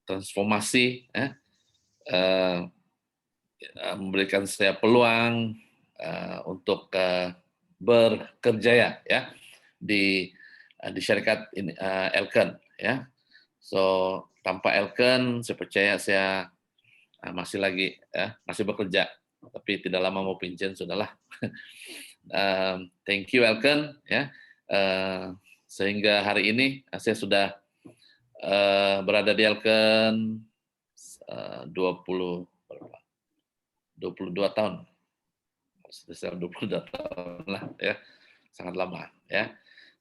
transformasi, eh, memberikan saya peluang untuk bekerja ya di syarikat ini, Elken ya. So tanpa Elken, saya percaya saya masih lagi ya, masih bekerja, tapi tidak lama mau pensiun sudahlah. Thank you Elken ya. Sehingga hari ini saya sudah berada di Elken 22 tahun. Sekitar 22 tahun lah ya. Sangat lama ya.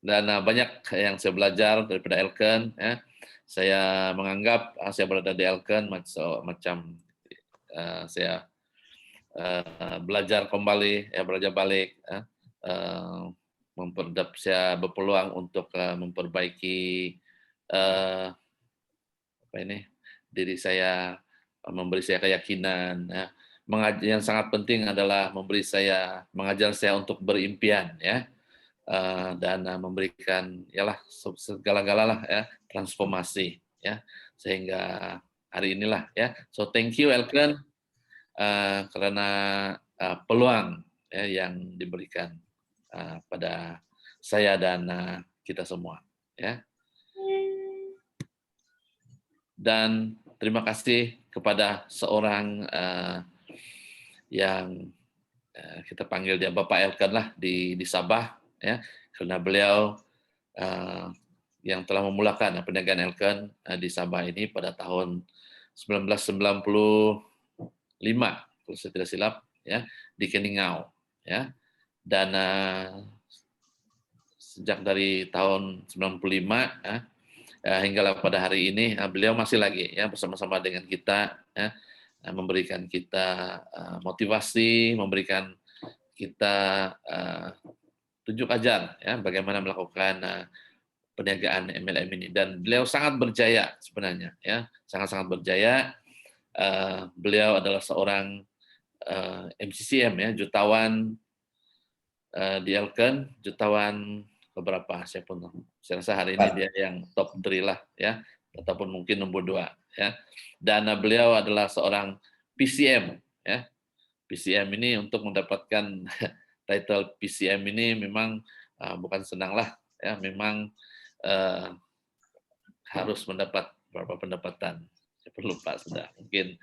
Dan banyak yang saya belajar daripada Elken ya. Saya menganggap saya berada di Elken macam saya belajar kembali, belajar balik, saya berpeluang untuk memperbaiki diri saya, memberi saya keyakinan. Ya. Yang sangat penting adalah mengajar saya untuk berimpian, ya, dan memberikan ialah segala-gala lah ya transformasi, ya, sehingga hari inilah ya. So thank you Elken. Karena peluang ya, yang diberikan pada saya dan kita semua. Ya. Dan terima kasih kepada seorang yang kita panggil dia Bapak Elken lah di Sabah, ya, karena beliau yang telah memulakan perniagaan Elken di Sabah ini pada tahun 1995 kalau saya tidak silap ya di Keningau ya, dan sejak dari tahun 95 hingga pada hari ini beliau masih lagi ya bersama-sama dengan kita ya, memberikan kita motivasi, memberikan kita tunjuk ajar ya bagaimana melakukan perniagaan MLM ini, dan beliau sangat berjaya sebenarnya ya, sangat-sangat berjaya. Beliau adalah seorang MCCM ya, jutawan di Elken, jutawan beberapa, saya rasa hari ini dia yang top 3 lah ya, ataupun mungkin nomor 2 ya. Dan beliau adalah seorang PCM ya. PCM ini untuk mendapatkan title PCM ini memang bukan senang lah ya, memang harus mendapat berapa pendapatan, saya lupa sudah, mungkin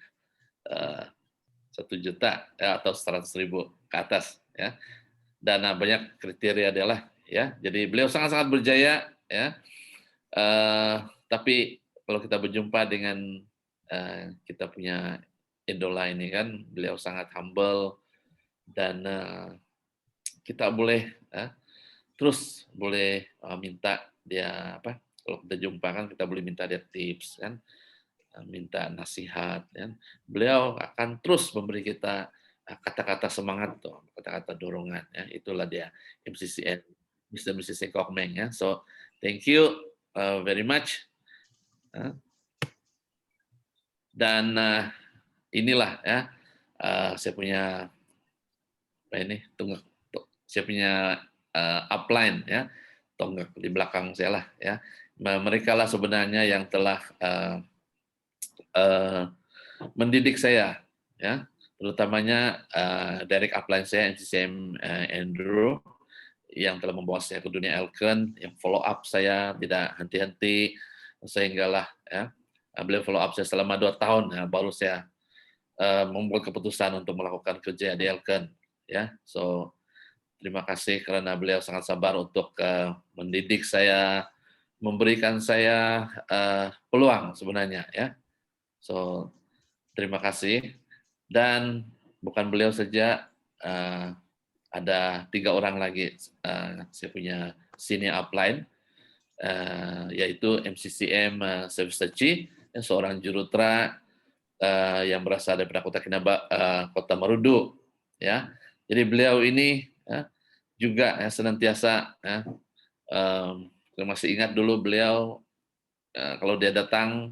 1 juta ya, atau 100.000 ke atas ya, dan banyak kriteria adalah ya, jadi beliau sangat-sangat berjaya ya, tapi kalau kita berjumpa dengan kita punya idola ini kan, beliau sangat humble, dan kita boleh terus boleh minta dia apa, kalau kita jumpa kan kita boleh minta dia tips kan, minta nasihat, kan. Beliau akan terus memberi kita kata-kata semangat tuh, kata-kata dorongan ya. Itulah dia MCCN, Mr. Mrs. Kokmeng ya. So thank you very much. Dan inilah ya saya punya saya punya upline ya, tonggak di belakang saya lah ya. Mereka lah sebenarnya yang telah mendidik saya ya, terutamanya direct upline saya MCCM Andrew yang telah membawa saya ke dunia Elken, yang follow up saya tidak henti-henti, sehinggalah ya beliau follow up saya selama 2 tahun ya, baru saya membuat keputusan untuk melakukan kerja di Elken ya. So terima kasih karena beliau sangat sabar untuk mendidik saya, memberikan saya peluang sebenarnya ya. So terima kasih. Dan bukan beliau saja, ada 3 orang lagi saya punya senior upline, yaitu MCCM Servisachi, seorang jurutra yang berasal dari Kota Kota Marudu ya. Jadi beliau ini juga senantiasa saya masih ingat dulu beliau kalau dia datang,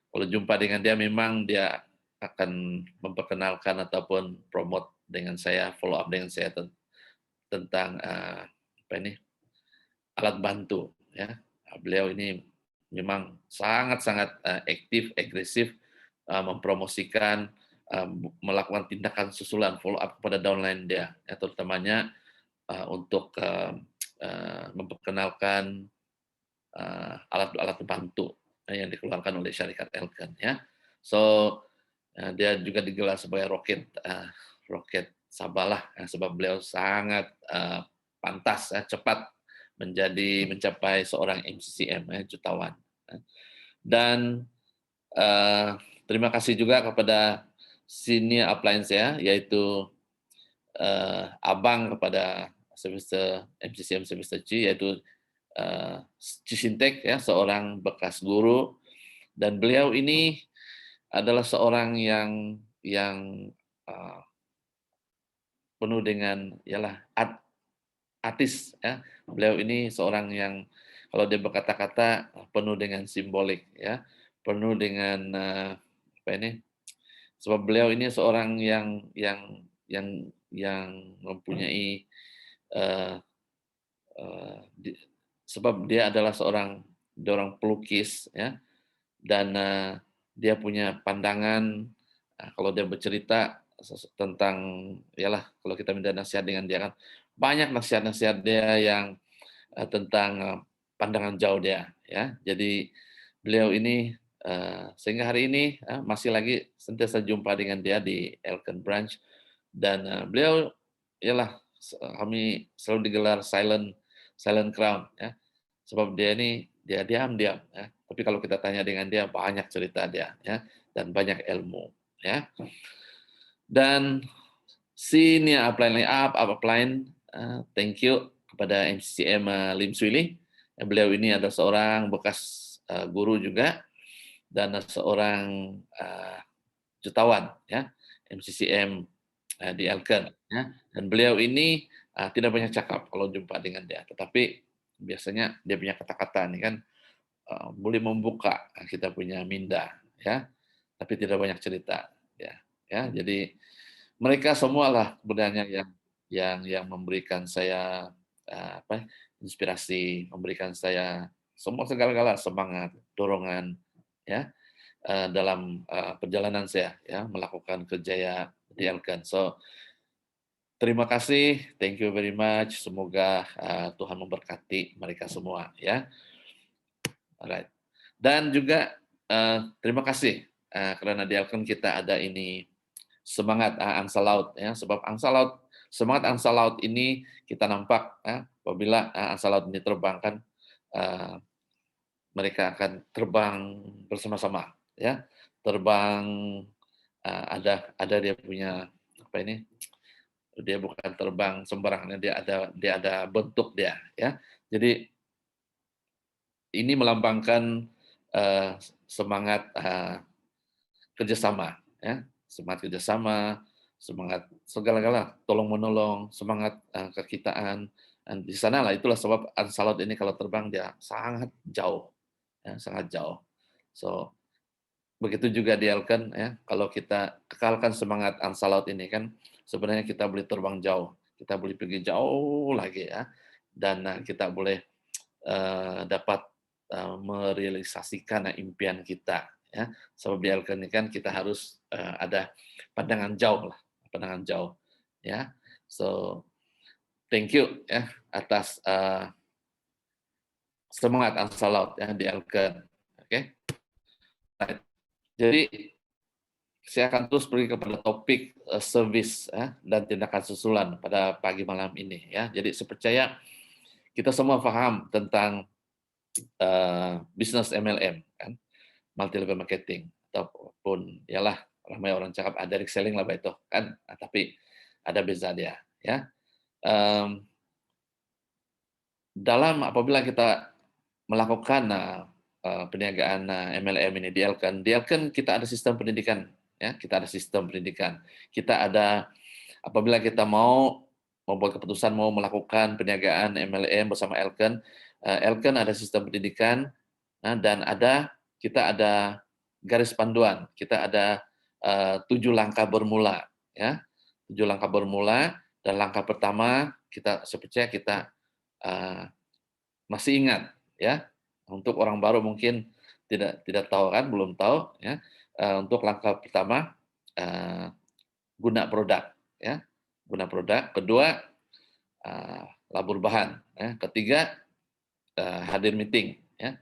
kalau jumpa dengan dia memang dia akan memperkenalkan ataupun promote dengan saya, follow up dengan saya tentang alat bantu ya. Beliau ini memang sangat-sangat aktif, agresif, mempromosikan, melakukan tindakan susulan, follow up kepada downline dia, ya, terutamanya untuk memperkenalkan alat-alat bantu yang dikeluarkan oleh syarikat Elken, ya. So dia juga digelar sebagai roket Sabah sebab beliau sangat pantas, cepat mencapai seorang MCCM, jutawan. Dan terima kasih juga kepada senior upline saya, yaitu abang kepada semester MCCM semester C, yaitu Cisintek, ya, seorang bekas guru, dan beliau ini adalah seorang yang uh, penuh dengan ialah artis, ya. Beliau ini seorang yang kalau dia berkata-kata penuh dengan simbolik, ya, penuh dengan apa ini? Sebab beliau ini seorang yang mempunyai uh, uh, di, sebab dia adalah seorang pelukis, ya, dan dia punya pandangan kalau dia bercerita tentang, ialah kalau kita minta nasihat dengan dia kan banyak nasihat-nasihat dia yang tentang pandangan jauh dia, ya. Jadi beliau ini sehingga hari ini masih lagi sentiasa jumpa dengan dia di Elken Branch, dan beliau ialah kami selalu digelar silent crown, ya. Sebab dia diam-diam, ya. Tapi kalau kita tanya dengan dia banyak cerita dia, ya, dan banyak ilmu, ya. Dan senior upline, thank you kepada MCCM Lim Swili. Beliau ini adalah seorang bekas guru juga dan seorang jutawan, ya, MCCM di Elken, ya. Dan beliau ini tidak banyak cakap kalau jumpa dengan dia, tetapi biasanya dia punya kata-kata nih kan boleh membuka kita punya minda, ya, tapi tidak banyak cerita, ya, ya. Jadi mereka semualah sebenarnya yang memberikan saya inspirasi, memberikan saya semua segala-gala semangat, dorongan, ya, dalam perjalanan saya, ya, melakukan kerja di Elken. So terima kasih, thank you very much. Semoga Tuhan memberkati mereka semua, ya. Alright. Dan juga terima kasih karena di Elken kita ada ini semangat angsa laut, ya, sebab semangat angsa laut ini kita nampak, ya, apabila angsa laut ini terbang kan mereka akan terbang bersama-sama, ya, terbang ada dia punya apa ini, dia bukan terbang sembarangan, dia ada bentuk dia, ya. Jadi ini melambangkan semangat kerjasama, ya, semangat kerjasama, semangat segala-gala, tolong menolong, semangat kekitaan. Dan di sanalah itulah sebab Ansalot ini kalau terbang dia sangat jauh, ya, sangat jauh. So begitu juga di Elken, ya, kalau kita kekalkan semangat Ansalot ini kan sebenarnya kita boleh terbang jauh, kita boleh pergi jauh lagi, ya, dan kita boleh dapat merealisasikan impian kita, ya. Sebab di Elken ini kan kita harus ada pandangan jauh lah, pandangan jauh, ya. So thank you, ya, atas semangat angsa laut, ya, di Elken. Oke. Right. Jadi saya akan terus pergi kepada topik service, ya, dan tindakan susulan pada pagi malam ini, ya. Jadi saya percaya kita semua paham tentang bisnis MLM, kan, multi level marketing, ataupun ialah ramai orang cakap direct selling lah itu kan, tapi ada beza dia, ya. Dalam apabila kita melakukan perniagaan MLM ini di Elken kita ada sistem pendidikan, ya, kita ada sistem pendidikan, kita ada apabila kita mau membuat keputusan mau melakukan perniagaan MLM bersama Elken ada sistem pendidikan. Dan kita ada garis panduan, kita ada 7 langkah bermula, ya, 7 langkah bermula, dan langkah pertama saya percaya kita masih ingat, ya, Untuk orang baru mungkin tidak tahu kan, belum tahu ya. Untuk langkah pertama, eee, guna produk ya, guna produk. Kedua, labur bahan ya. Ketiga, hadir meeting ya.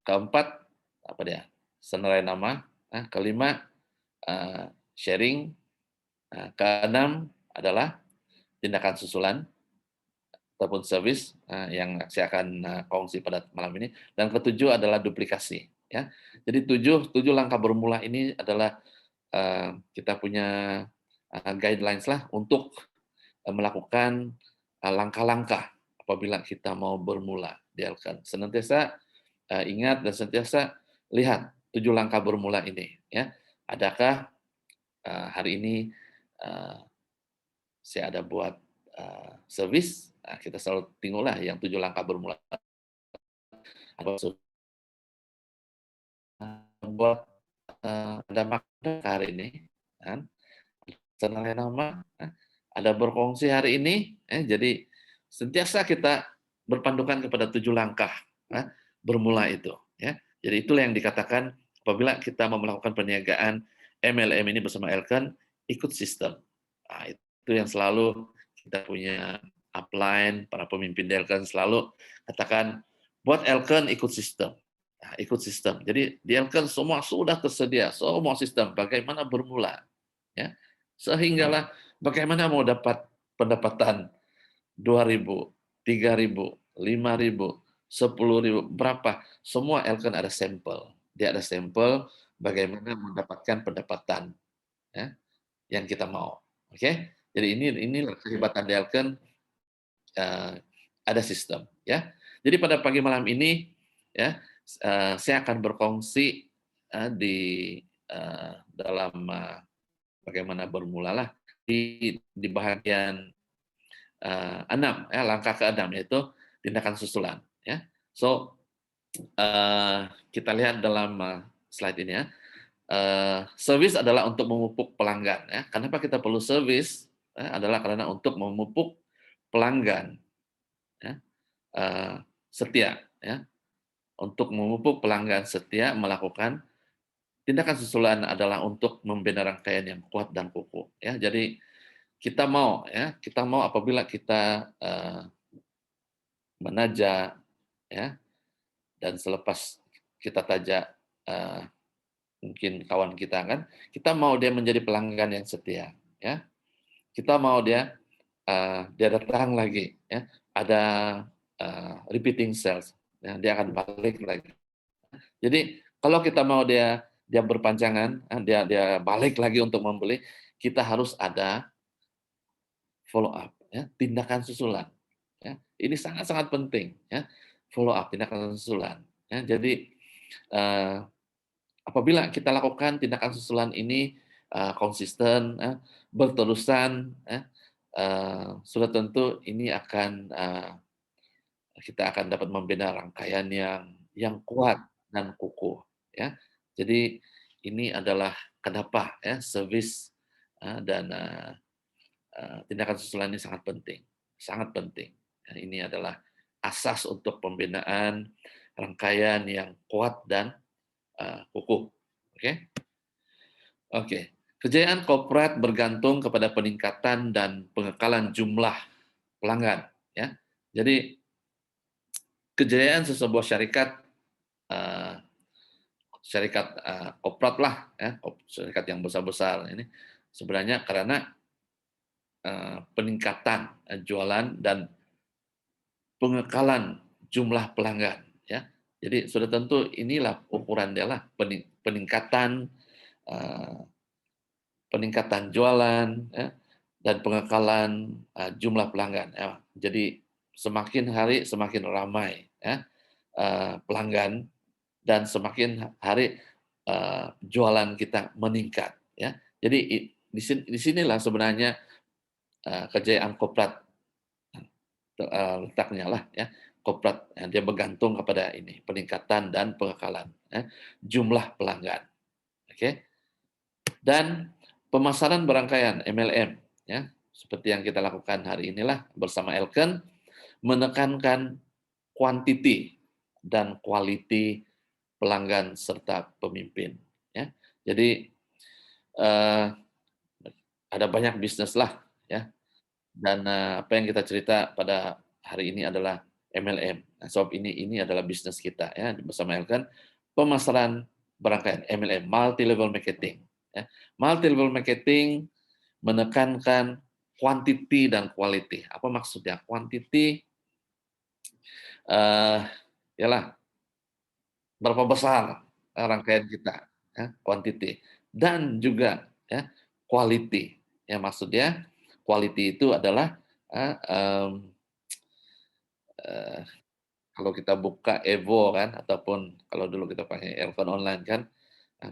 Keempat, apa dia, senarai nama. Kelima, sharing. Keenam adalah tindakan susulan ataupun service yang saya akan kongsi pada malam ini. Dan ketujuh adalah duplikasi. Ya, jadi tujuh langkah bermula ini adalah kita punya guidelines lah untuk melakukan langkah-langkah apabila kita mau bermula di Elkan. Senantiasa ingat dan senantiasa lihat 7 langkah bermula ini. Ya, adakah hari ini uh, saya ada buat service? Kita selalu tengoklah yang 7 langkah bermula. Buat ada makna hari ini, kan? Senang nama, ada berkongsi hari ini, jadi sentiasa kita berpandukan kepada 7 langkah bermula itu. Ya. Jadi itulah yang dikatakan apabila kita mau melakukan perniagaan MLM ini bersama Elkan, ikut sistem. Nah, itu yang selalu kita punya upline, para pemimpin Elkan selalu katakan, buat Elkan ikut sistem. Nah, ikut sistem. Jadi di Elkan semua sudah tersedia, semua sistem. Bagaimana bermula, ya, sehinggalah bagaimana mau dapat pendapatan 2.000, 3.000, 5.000, 10.000, berapa? Semua Elkan ada sampel. Dia ada sampel bagaimana mendapatkan pendapatan ya, yang kita mau. Oke, jadi ini kehebatan di Elkan, ada sistem ya. Jadi pada pagi malam ini ya, saya akan berkongsi di dalam bagaimana bermulalah di bagian 6 ya, langkah ke-6 yaitu tindakan susulan ya. So kita lihat dalam slide ini ya. Service adalah untuk memupuk pelanggan ya. Kenapa kita perlu service? Adalah karena untuk memupuk pelanggan ya, setia ya. Untuk memupuk pelanggan setia melakukan tindakan susulan adalah untuk membina rangkaian yang kuat dan kukuh ya. Jadi kita mau apabila kita menajak ya, dan selepas kita tajak mungkin kawan kita kan, kita mau dia menjadi pelanggan yang setia ya. Kita mau dia datang lagi ya. Ada repeating sales ya, dia akan balik lagi. Jadi kalau kita mau dia berpanjangan, dia balik lagi untuk membeli, kita harus ada follow up ya, tindakan susulan ya. Ini sangat-sangat penting ya, follow up, tindakan susulan ya. Jadi apabila kita lakukan tindakan susulan ini konsisten berterusan sudah tentu ini akan kita akan dapat membina rangkaian yang kuat dan kukuh ya. Jadi ini adalah kenapa ya service dan tindakan susulan ini sangat penting, sangat penting. Ini adalah asas untuk pembinaan rangkaian yang kuat dan kukuh. Oke, oke. Kejayaan korporat bergantung kepada peningkatan dan pengekalan jumlah pelanggan. Ya, jadi kejayaan sebuah syarikat, korporat lah, ya, syarikat yang besar-besar ini sebenarnya karena peningkatan jualan dan pengekalan jumlah pelanggan ya. Jadi sudah tentu inilah ukuran dia lah, peningkatan jualan ya, dan pengekalan jumlah pelanggan ya. Jadi semakin hari semakin ramai ya pelanggan dan semakin hari jualan kita meningkat ya. Jadi di sinilah sebenarnya kejayaan korporat letaknya lah ya. Korporat dia bergantung kepada ini peningkatan dan pengekalan jumlah pelanggan. Oke. Dan pemasaran berangkaian MLM ya, seperti yang kita lakukan hari inilah bersama Elken, menekankan quantity dan quality pelanggan serta pemimpin. Ya, jadi eh, ada banyak bisnis lah, ya. Dan apa yang kita cerita pada hari ini adalah MLM. Nah, sebab ini adalah bisnis kita, ya, bersama Elkan, pemasaran berangkaian MLM, multi level marketing. Ya. Multi level marketing menekankan quantity dan quality. Apa maksudnya? Quantity, uh, yalah, berapa besar rangkaian kita, ya, quantity, dan juga ya quality. Ya, maksudnya quality itu adalah uh, um, uh, kalau kita buka Evo kan, ataupun kalau dulu kita pakai Elcon online kan,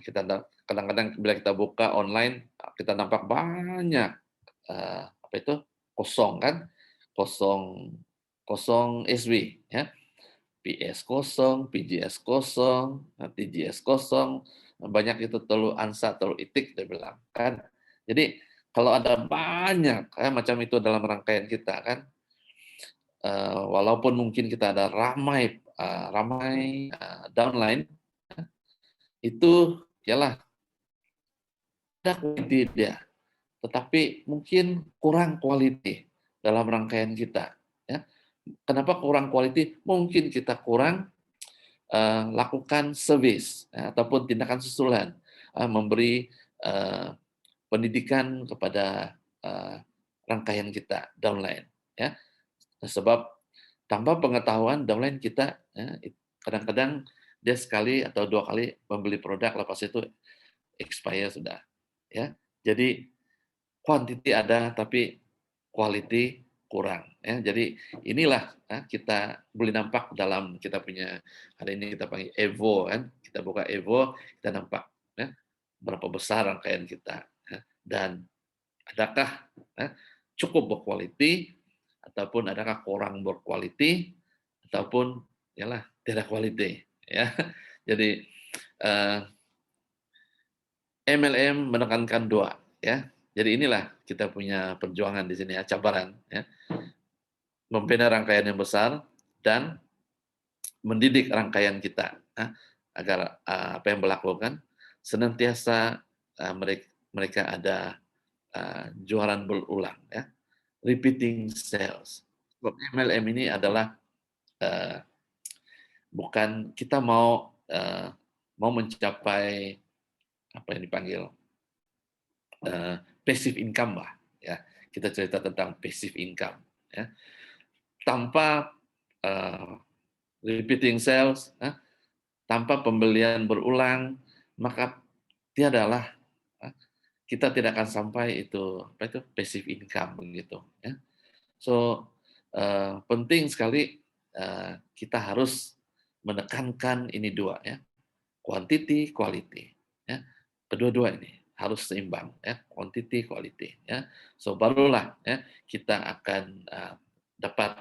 kita kadang-kadang bila kita buka online kita nampak banyak apa itu kosong kan, kosong kosong SW ya, PS kosong, PGS kosong, TGS kosong, banyak itu telu ansa, telu itik dia bilang kan. Jadi kalau ada banyak macam itu dalam rangkaian kita kan, walaupun mungkin kita ada ramai downline, itu ialah ada quality dia, tetapi mungkin kurang quality dalam rangkaian kita. Ya. Kenapa kurang quality? Mungkin kita kurang lakukan service ataupun tindakan susulan, memberi pendidikan kepada rangkaian kita downline. Ya. Sebab tanpa pengetahuan downline kita, ya, kadang-kadang dia sekali atau dua kali membeli produk, lepas itu expire sudah. Ya, jadi quantity ada tapi quality kurang. Ya, jadi inilah kita boleh nampak dalam kita punya hari ini kita panggil Evo kan, kita buka Evo kita nampak ya, berapa besar rangkaian kita ya, dan adakah cukup berkualiti ataupun adakah kurang berkualiti ataupun yalah tidak quality ya. Jadi MLM menekankan dua ya. Jadi inilah kita punya perjuangan di sini ya, cabaran ya. Membina rangkaian yang besar dan mendidik rangkaian kita agar apa yang berlakukan senantiasa mereka ada jualan berulang ya, repeating sales. MLM ini adalah bukan kita mau mencapai apa yang dipanggil passive income lah ya, kita cerita tentang passive income ya, tanpa repeating sales tanpa pembelian berulang, maka tiadalah kita tidak akan sampai itu apa itu passive income begitu ya. So penting sekali kita harus menekankan ini dua ya, quantity quality ya, kedua-dua ini harus seimbang ya, quantity quality ya. So barulah ya kita akan dapat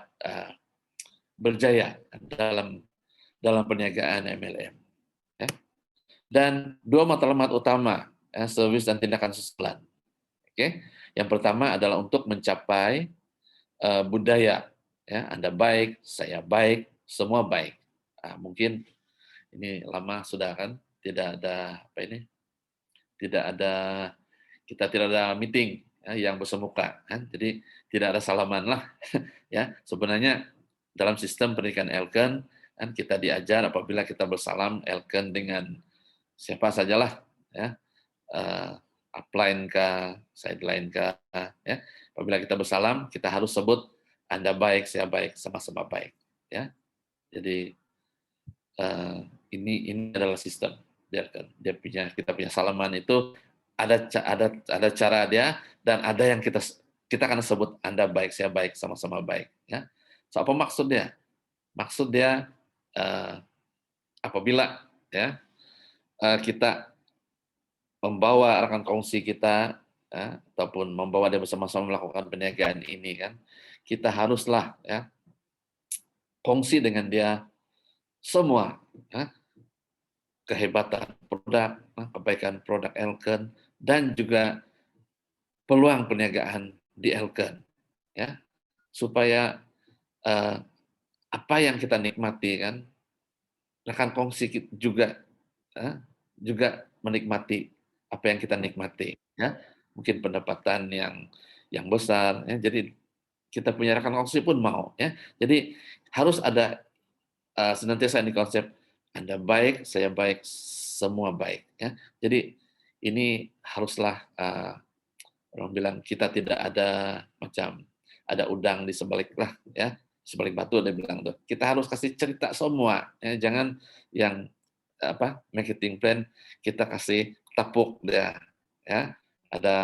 berjaya dalam perniagaan MLM ya. Dan dua matlamat utama ya, service dan tindakan susulan. Oke, yang pertama adalah untuk mencapai budaya ya, Anda baik, saya baik, semua baik. Mungkin ini lama sudah kan tidak ada apa ini, tidak ada kita tidak ada meeting ya, yang bersemuka kan, jadi tidak ada salaman lah ya. Sebenarnya dalam sistem pendidikan Elken kan kita diajar apabila kita bersalam Elken dengan siapa sajalah ya, upline kah, sideline kah ya. Apabila kita bersalam kita harus sebut Anda baik, saya baik, sama-sama baik ya. Jadi ini adalah sistem dia punya, kita punya salaman itu ada cara dia dan ada yang kita akan sebut Anda baik, saya baik, sama-sama baik ya. So, apa maksudnya? Maksud dia apabila ya kita membawa rekan kongsi kita ya, ataupun membawa dia bersama-sama melakukan perniagaan ini kan, kita haruslah ya kongsi dengan dia semua ya, kehebatan produk, kebaikan produk Elken, dan juga peluang perniagaan di Elken, ya, supaya apa yang kita nikmati kan rekan kongsi juga juga menikmati apa yang kita nikmati, ya. Mungkin pendapatan yang besar, ya. Jadi kita punya rekan kongsi pun mau, ya. Jadi harus ada senantiasa ini konsep Anda baik, saya baik, semua baik, ya. Jadi ini haruslah orang bilang kita tidak ada macam ada udang di sebalik lah, ya, sebalik batu ada bilang tuh. Kita harus kasih cerita semua, ya, jangan yang marketing plan kita kasih tepuk dia, ya. Ada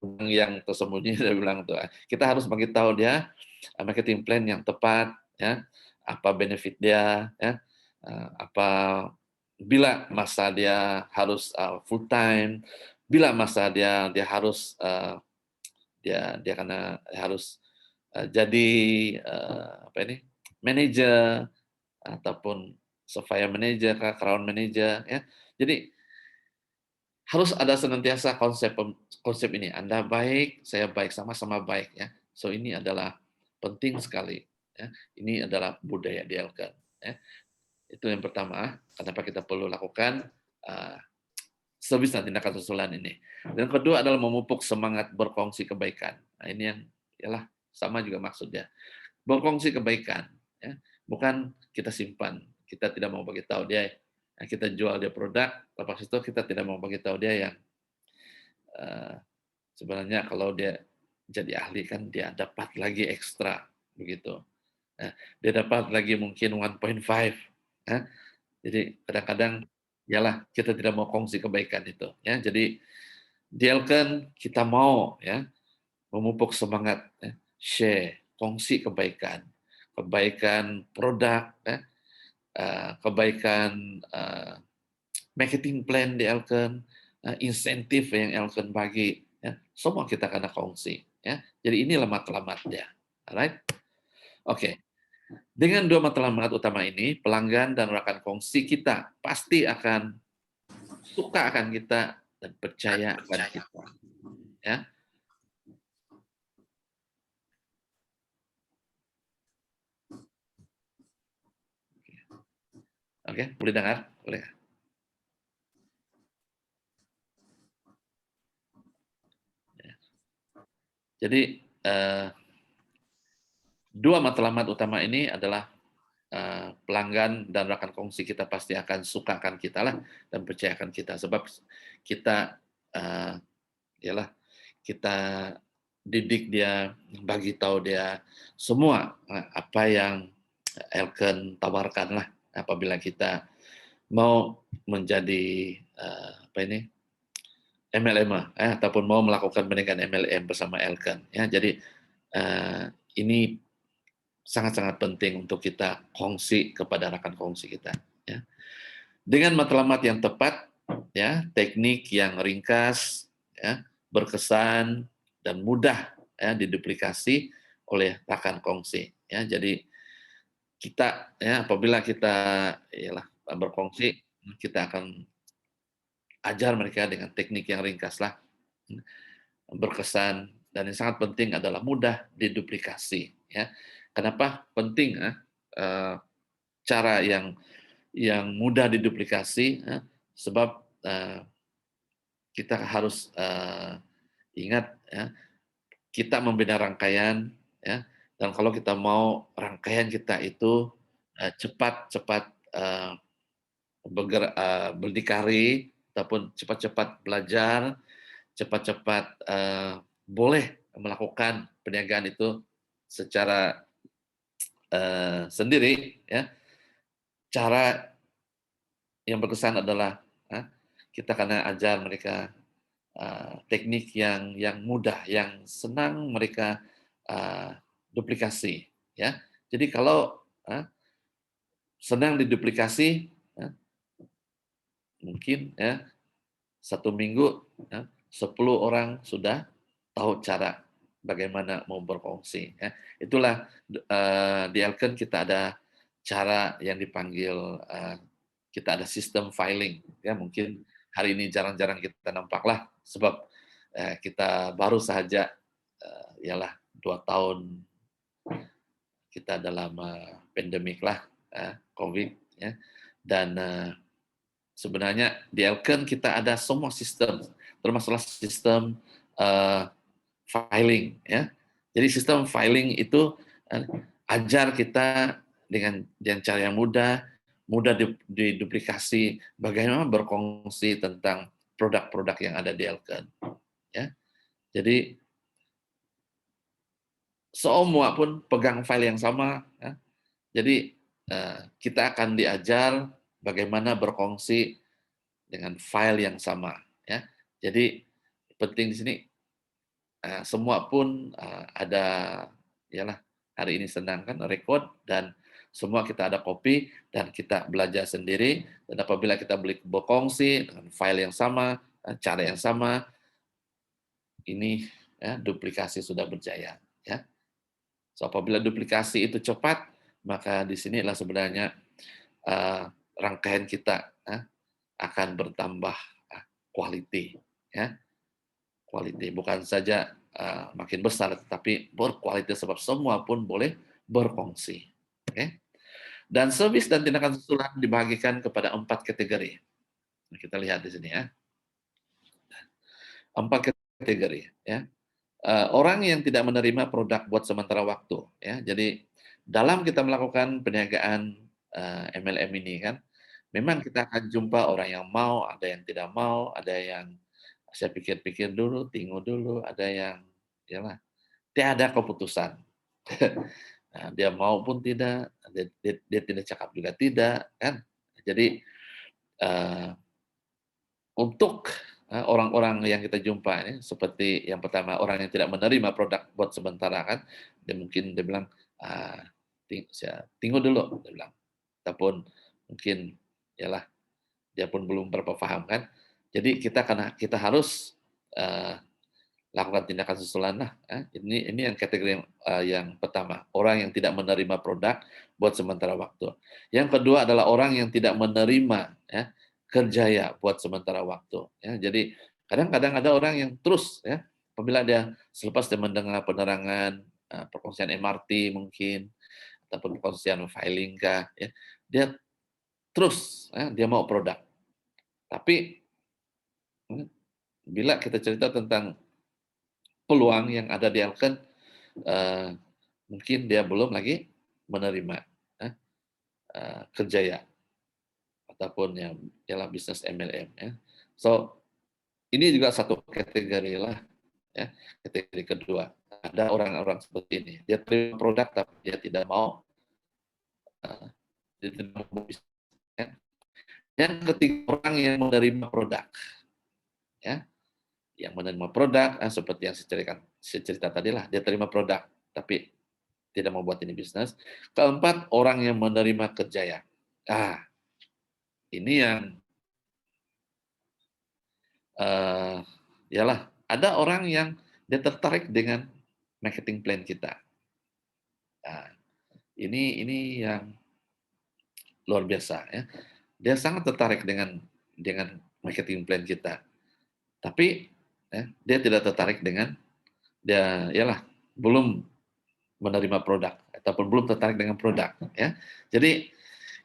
udang yang tersembunyi dia bilang tuh. Kita harus bagi tahu dia marketing plan yang tepat, ya, apa benefit dia, ya, apa bila masa dia harus full time, bila masa dia harus dia karena harus jadi apa ini manajer ataupun surveyor manager, crown manager, ya. Jadi harus ada senantiasa konsep ini, Anda baik, saya baik, sama-sama baik, ya. So ini adalah penting sekali, ya. Ini adalah budaya di Elkan, ya. Itu yang pertama, kenapa kita perlu lakukan service dan tindakan susulan ini. Dan kedua adalah memupuk semangat berkongsi kebaikan. Nah, ini yang ialah sama juga maksudnya. Berkongsi kebaikan, ya. Bukan kita simpan, kita tidak mau bagi tahu dia, kita jual dia produk, lepas itu kita tidak mau bagi tahu dia yang eh, sebenarnya kalau dia jadi ahli kan dia dapat lagi ekstra begitu. Nah, dia dapat lagi mungkin 1.5, ya. Jadi kadang-kadang ialah kita tidak mau kongsi kebaikan itu, ya. Jadi dialkan kita mau, ya, memupuk semangat, ya, share, kongsi kebaikan, kebaikan produk, ya, kebaikan marketing plan di Elken, insentif yang Elken bagi, ya, semua kita kena kongsi, ya. Jadi inilah matlamatnya, alright? Oke. Dengan dua matlamat utama ini, pelanggan dan rekan kongsi kita pasti akan suka akan kita dan percaya akan kita, ya. Oke, boleh dengar? Boleh. Jadi dua matlamat utama ini adalah pelanggan dan rekan kongsi kita pasti akan sukakan kita lah dan percayakan kita sebab kita ialah kita didik dia, bagi tahu dia semua apa yang Elken tawarkan lah apabila kita mau menjadi apa ini MLM ataupun mau melakukan pendidikan MLM bersama Elken, ya. Jadi ini sangat-sangat penting untuk kita kongsi kepada rekan kongsi kita, ya. Dengan matlamat yang tepat, ya, teknik yang ringkas, ya, berkesan dan mudah, ya, diduplikasi oleh rekan kongsi, ya. Jadi kita, ya, apabila kita ialah berkongsi, kita akan ajar mereka dengan teknik yang ringkas lah, berkesan, dan yang sangat penting adalah mudah diduplikasi, ya. Kenapa penting cara yang mudah diduplikasi, ya, sebab kita harus ingat, ya, kita membina rangkaian, ya, dan kalau kita mau rangkaian kita itu cepat-cepat berdikari ataupun cepat-cepat belajar, cepat-cepat boleh melakukan perniagaan itu secara sendiri, ya. Cara yang berkesan adalah kita karena ajar mereka teknik yang mudah, yang senang mereka duplikasi, ya. Jadi kalau senang diduplikasi, mungkin, ya, 1 minggu, ya, 10 orang sudah tahu cara bagaimana mau berkongsi, ya. Itulah di Elken kita ada cara yang dipanggil kita ada sistem filing, ya. Mungkin hari ini jarang-jarang kita nampak lah sebab kita baru saja ialah 2 tahun kita dalam pandemik lah, COVID, ya. Dan sebenarnya di Elken kita ada semua sistem, termasuk sistem eh, filing, ya. Jadi sistem filing itu ajar kita dengan cara yang mudah, mudah diduplikasi, bagaimana berkongsi tentang produk-produk yang ada di Elken, ya. Jadi semua pun pegang file yang sama, ya. Jadi kita akan diajar bagaimana berkongsi dengan file yang sama, ya. Jadi penting di sini semua pun ada, yalah, hari ini senang kan record, dan semua kita ada copy dan kita belajar sendiri, dan apabila kita berkongsi dengan file yang sama, cara yang sama, ini ya duplikasi sudah berjaya, ya. So, apabila duplikasi itu cepat, maka di sinilah sebenarnya uh, rangkaian kita akan bertambah quality, ya. Quality bukan saja makin besar, tetapi berkualitas sebab semua pun boleh berfungsi. Okay? Dan service dan tindakan susulan dibagikan kepada 4 kategori. Nah, kita lihat di sini ya. 4 kategori ya. Orang yang tidak menerima produk buat sementara waktu ya. Jadi dalam kita melakukan perniagaan MLM ini kan, memang kita akan jumpa orang yang mau, ada yang tidak mau, ada yang saya pikir-pikir dulu, tunggu dulu, ada yang yalah, tiada keputusan. Nah, dia mau pun tidak, dia tidak cakap juga tidak, kan? Jadi untuk orang-orang yang kita jumpa ini, seperti yang pertama orang yang tidak menerima produk buat sementara kan, dia mungkin dia bilang, ah, tunggu dulu, dia bilang. Ataupun mungkin yalah dia pun belum berapa paham kan. Jadi kita harus lakukan tindakan susulan lah. Ini yang kategori yang pertama, orang yang tidak menerima produk buat sementara waktu. Yang kedua adalah orang yang tidak menerima kerjaya buat sementara waktu. Ya. Jadi kadang-kadang ada orang yang terus ya, apabila dia selepas dia mendengar penerangan perkongsian MRT mungkin ataupun perkongsian filing kah, ya, dia terus dia mau produk. Tapi bila kita cerita tentang peluang yang ada di Elken, mungkin dia belum lagi menerima kerjaya ataupun yang ialah bisnis MLM ya. So ini juga satu kategori lah ya. Kategori kedua, ada orang-orang seperti ini, dia terima produk tapi dia tidak mau dia tidak mau bisnis, ya. Yang ketiga, orang yang menerima produk ya, yang menerima produk seperti yang saya cerita tadi lah, dia terima produk tapi tidak mau buat ini bisnis. Keempat, orang yang menerima kerjaya. Ini yang yalah, ada orang yang dia tertarik dengan marketing plan kita. Nah, ini yang luar biasa ya. Dia sangat tertarik dengan marketing plan kita. Tapi ya, dia tidak tertarik dengan dia yalah belum menerima produk ataupun belum tertarik dengan produk ya. Jadi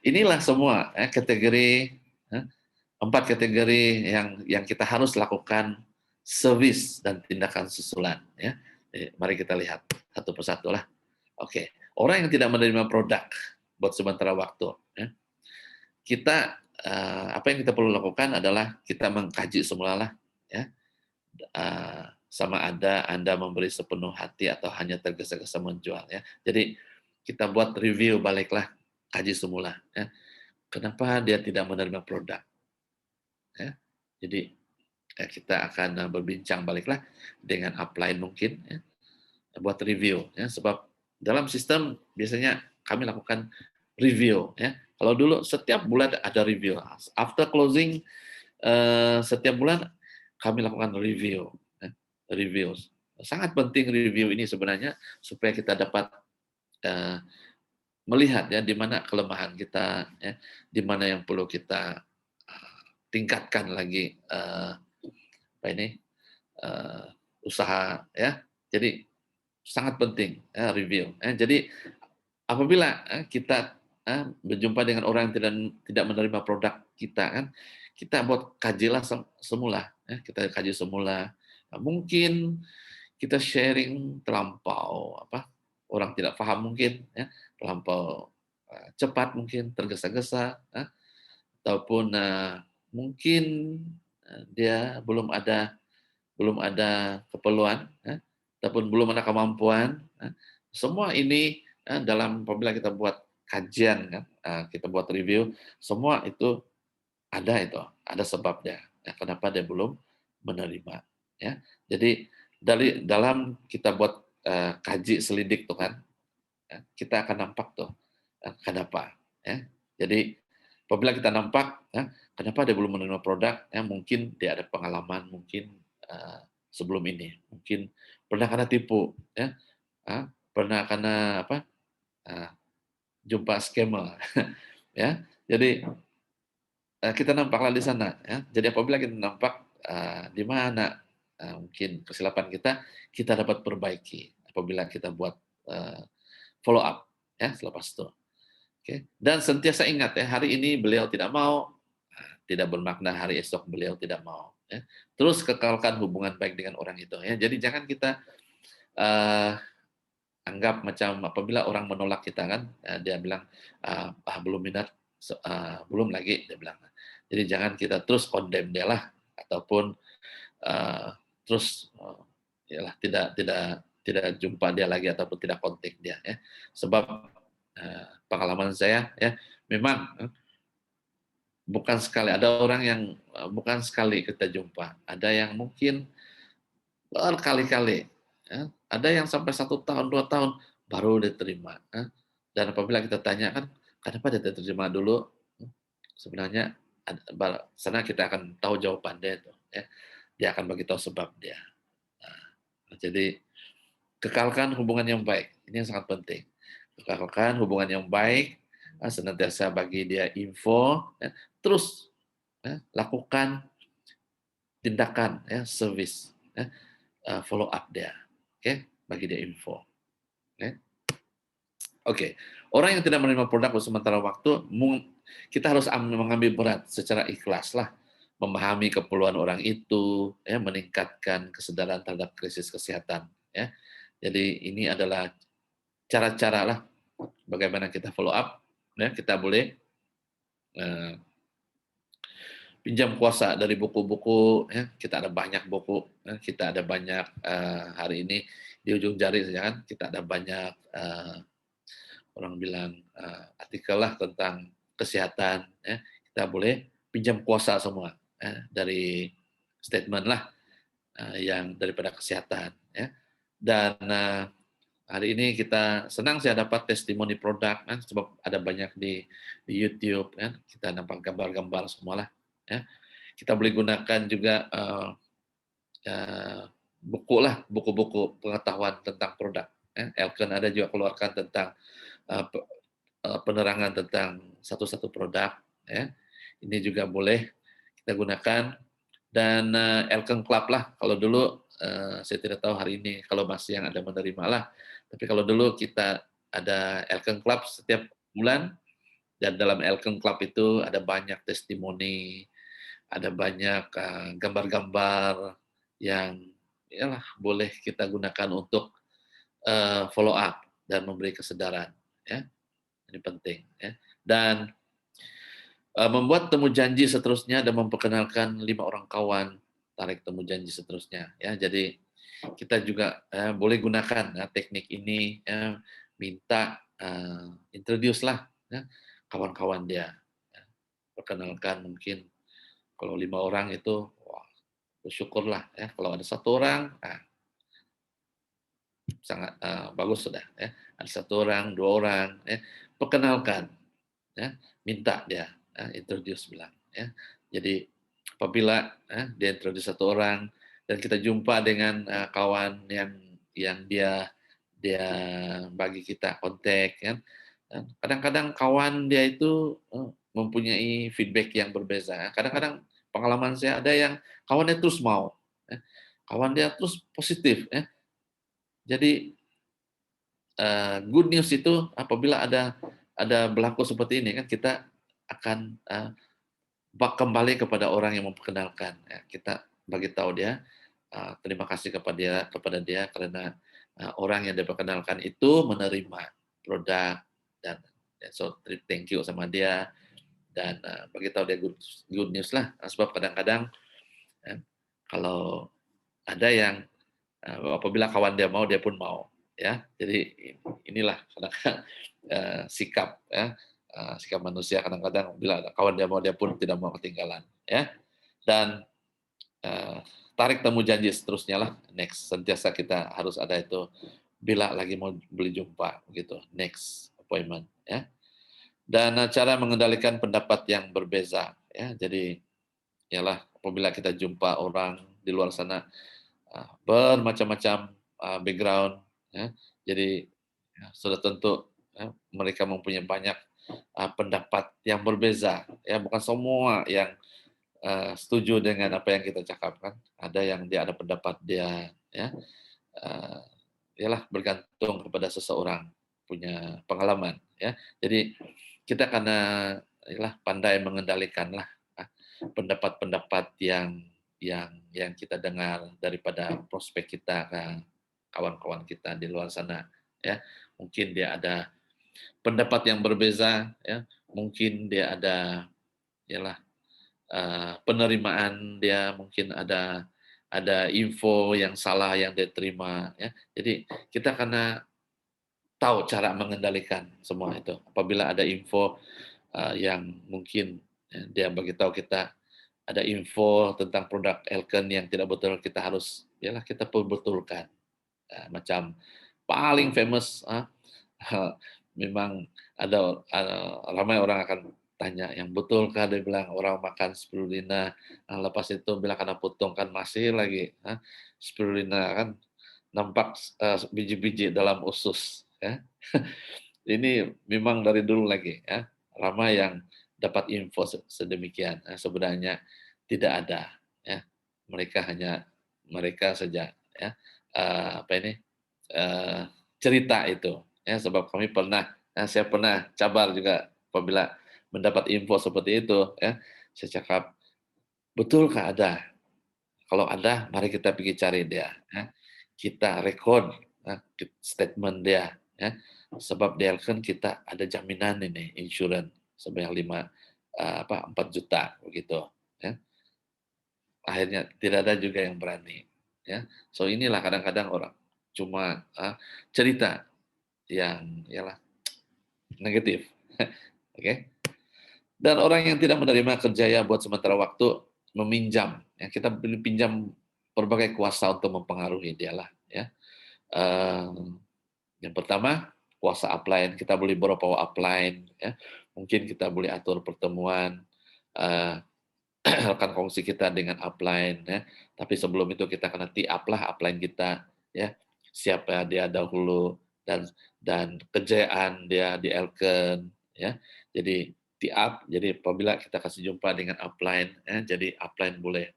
inilah semua kategori 4 kategori yang kita harus lakukan service dan tindakan susulan ya. Mari kita lihat satu persatu lah. Oke, orang yang tidak menerima produk buat sementara waktu ya. Kita apa yang kita perlu lakukan adalah kita mengkaji semula lah ya. Sama ada Anda memberi sepenuh hati atau hanya tergesa-gesa menjual ya. Jadi kita buat review baliklah, kaji semula ya. Kenapa dia tidak menerima produk? Ya. Jadi kita akan berbincang baliklah dengan upline mungkin ya, buat review ya, sebab dalam sistem biasanya kami lakukan review ya. Kalau dulu setiap bulan ada review, after closing setiap bulan kami lakukan review ya. Review sangat penting review ini sebenarnya supaya kita dapat melihat ya di mana kelemahan kita ya, di mana yang perlu kita tingkatkan lagi apa ini usaha ya. Jadi sangat penting ya, review. Jadi apabila kita berjumpa dengan orang yang tidak menerima produk kita kan, kita buat kajilah semula, ya, kita kaji semula. Nah, mungkin kita sharing terlampau orang tidak paham mungkin, ya, terlampau cepat mungkin, tergesa-gesa, ataupun mungkin dia belum ada keperluan, ataupun belum ada kemampuan. Semua ini dalam apabila kita buat kajian kan, kita buat review, semua itu ada sebabnya. Ya, kenapa dia belum menerima? Ya, jadi dalam kita buat kaji selidik tuh kan, ya, kita akan nampak tuh kenapa. Ya, jadi apabila kita nampak, ya, kenapa dia belum menerima produk, ya, mungkin dia ada pengalaman, mungkin eh, sebelum ini, mungkin pernah kena tipu, ya, pernah kena eh, jumpa scammer, ya. Jadi kita nampaklah di sana, ya. Jadi apabila kita nampak di mana mungkin kesilapan kita dapat perbaiki apabila kita buat follow up, ya, selepas itu. Oke. Dan sentiasa ingat ya, hari ini beliau tidak mau, tidak bermakna hari esok beliau tidak mau. Ya. Terus kekalkan hubungan baik dengan orang itu. Ya. Jadi jangan kita anggap macam apabila orang menolak kita kan, dia bilang belum minat, belum lagi dia bilang. Jadi jangan kita terus condemn dia lah, ataupun terus yalah, tidak jumpa dia lagi ataupun tidak kontak dia. Ya. Sebab pengalaman saya ya memang bukan sekali, ada orang yang bukan sekali kita jumpa, ada yang mungkin berkali-kali, ya. Ada yang sampai 1 tahun 2 tahun baru diterima. Ya. Dan apabila kita tanya kan kenapa dia diterima dulu, sebenarnya sana kita akan tahu jawaban dia itu, ya. Dia akan bagi tahu sebab dia. Nah, jadi kekalkan hubungan yang baik, ini yang sangat penting. Kekalkan hubungan yang baik, senantiasa bagi dia info, ya. Terus lakukan tindakan, ya, service, ya, follow up dia, oke, bagi dia info. Oke, orang yang tidak menerima produk untuk sementara waktu, kita harus mengambil berat secara ikhlas lah, memahami keperluan orang itu, ya, meningkatkan kesadaran terhadap krisis kesehatan. Ya. Jadi ini adalah cara-cara lah bagaimana kita follow up. Ya, kita boleh pinjam kuasa dari buku-buku, ya, kita ada banyak buku, ya, kita ada banyak hari ini di ujung jari saja kan, kita ada banyak orang bilang artikel lah tentang kesehatan, ya, kita boleh pinjam kuasa semua, ya, dari statement lah yang daripada kesehatan, ya. Dan hari ini kita senang saya dapat testimoni produk, kan, sebab ada banyak di YouTube, kan, kita nampak gambar-gambar semua lah, ya. Kita boleh gunakan juga buku lah, buku-buku pengetahuan tentang produk. Ya. Elken ada juga keluarkan tentang penerangan tentang satu-satu produk. Ya. Ini juga boleh kita gunakan. Dan Elken Club lah, kalau dulu saya tidak tahu hari ini kalau masih yang ada menerima lah. Tapi kalau dulu kita ada Elken Club setiap bulan, dan dalam Elken Club itu ada banyak testimoni, ada banyak gambar-gambar yang yalah boleh kita gunakan untuk follow up dan memberi kesadaran, ya. Ini penting, ya. Dan membuat temu janji seterusnya dan memperkenalkan 5 orang kawan, tarik temu janji seterusnya, ya. Jadi kita juga boleh gunakan teknik ini, ya, minta introduce lah, ya, kawan-kawan dia, ya. Perkenalkan mungkin kalau 5 orang itu, wah, bersyukurlah ya. Kalau ada 1 orang, sangat bagus sudah. Ya. Ada 1 orang, 2 orang, ya. Perkenalkan, ya. Minta dia introduce bilang. Ya. Jadi apabila dia introduce 1 orang dan kita jumpa dengan kawan yang dia bagi kita kontak, kan. Kadang-kadang kawan dia itu mempunyai feedback yang berbeda. Kadang-kadang pengalaman saya ada yang kawannya terus mau, ya. Kawan dia terus positif, ya. Jadi good news itu apabila ada ada berlaku seperti ini kan kita akan kembali kepada orang yang memperkenalkan. Ya, kita bagi tahu dia, terima kasih kepada dia karena orang yang diperkenalkan itu menerima produk dan so thank you sama dia dan bagi tahu dia good news lah. Sebab kadang-kadang kalau ada yang apabila kawan dia mau, dia pun mau, ya. Jadi inilah kadang-kadang sikap ya, sikap manusia kadang-kadang bila ada kawan dia mau, dia pun tidak mau ketinggalan, ya. Dan tarik temu janji seterusnya lah, next. Sentiasa kita harus ada itu bila lagi mau beli jumpa, gitu, next appointment, ya. Dan cara mengendalikan pendapat yang berbeza, ya. Jadi ialah apabila kita jumpa orang di luar sana bermacam-macam background, ya. Jadi ya, sudah tentu ya, mereka mempunyai banyak pendapat yang berbeza, ya bukan semua yang setuju dengan apa yang kita cakapkan. Ada yang dia ada pendapat dia, ya, uh, ialah bergantung kepada seseorang punya pengalaman, ya. Jadi kita karena ialah pandai mengendalikanlah pendapat-pendapat yang kita dengar daripada prospek kita ke kawan-kawan kita di luar sana, ya. Mungkin dia ada pendapat yang berbeza, ya. Mungkin dia ada ialah penerimaan dia mungkin ada info yang salah yang dia terima, ya. Jadi kita karena tahu cara mengendalikan semua itu. Apabila ada info yang mungkin ya, dia beritahu kita ada info tentang produk Elken yang tidak betul, kita harus yalah kita betulkan. Macam paling famous memang ada ramai orang akan tanya, yang betulkah dia bilang orang makan spirulina, lepas itu bilang karena potong kan masih lagi spirulina kan nampak biji-biji dalam usus, ya. Ini memang dari dulu lagi, ya. Ramai yang dapat info sedemikian. Sebenarnya tidak ada, ya. Mereka saja, ya. Apa ini cerita itu, ya. Sebab kami pernah, saya pernah cabar juga apabila mendapat info seperti itu, ya. Saya cakap, betulkah ada? Kalau ada, mari kita pergi cari dia. Ya. Kita rekod statement dia. Ya. Sebab dia kan kita ada jaminan ini, insurance sebanyak 4 juta begitu. Ya. Akhirnya tidak ada juga yang berani. Ya. So inilah kadang-kadang orang cuma cerita yang ialah negatif. Oke. Okay? Dan orang yang tidak menerima kerjaya buat sementara waktu meminjam. Ya, kita pinjam berbagai kuasa untuk mempengaruhi dialah. Ya. Yang pertama kuasa upline, kita boleh beberapa upline. Ya. Mungkin kita boleh atur pertemuan rekan kongsi kita dengan upline. Ya. Tapi sebelum itu kita kena tee up lah upline kita. Ya. Siapa dia dahulu dan kejayaan dia di Elken. Ya. Jadi tee up, jadi apabila kita kasih jumpa dengan upline, ya, jadi upline boleh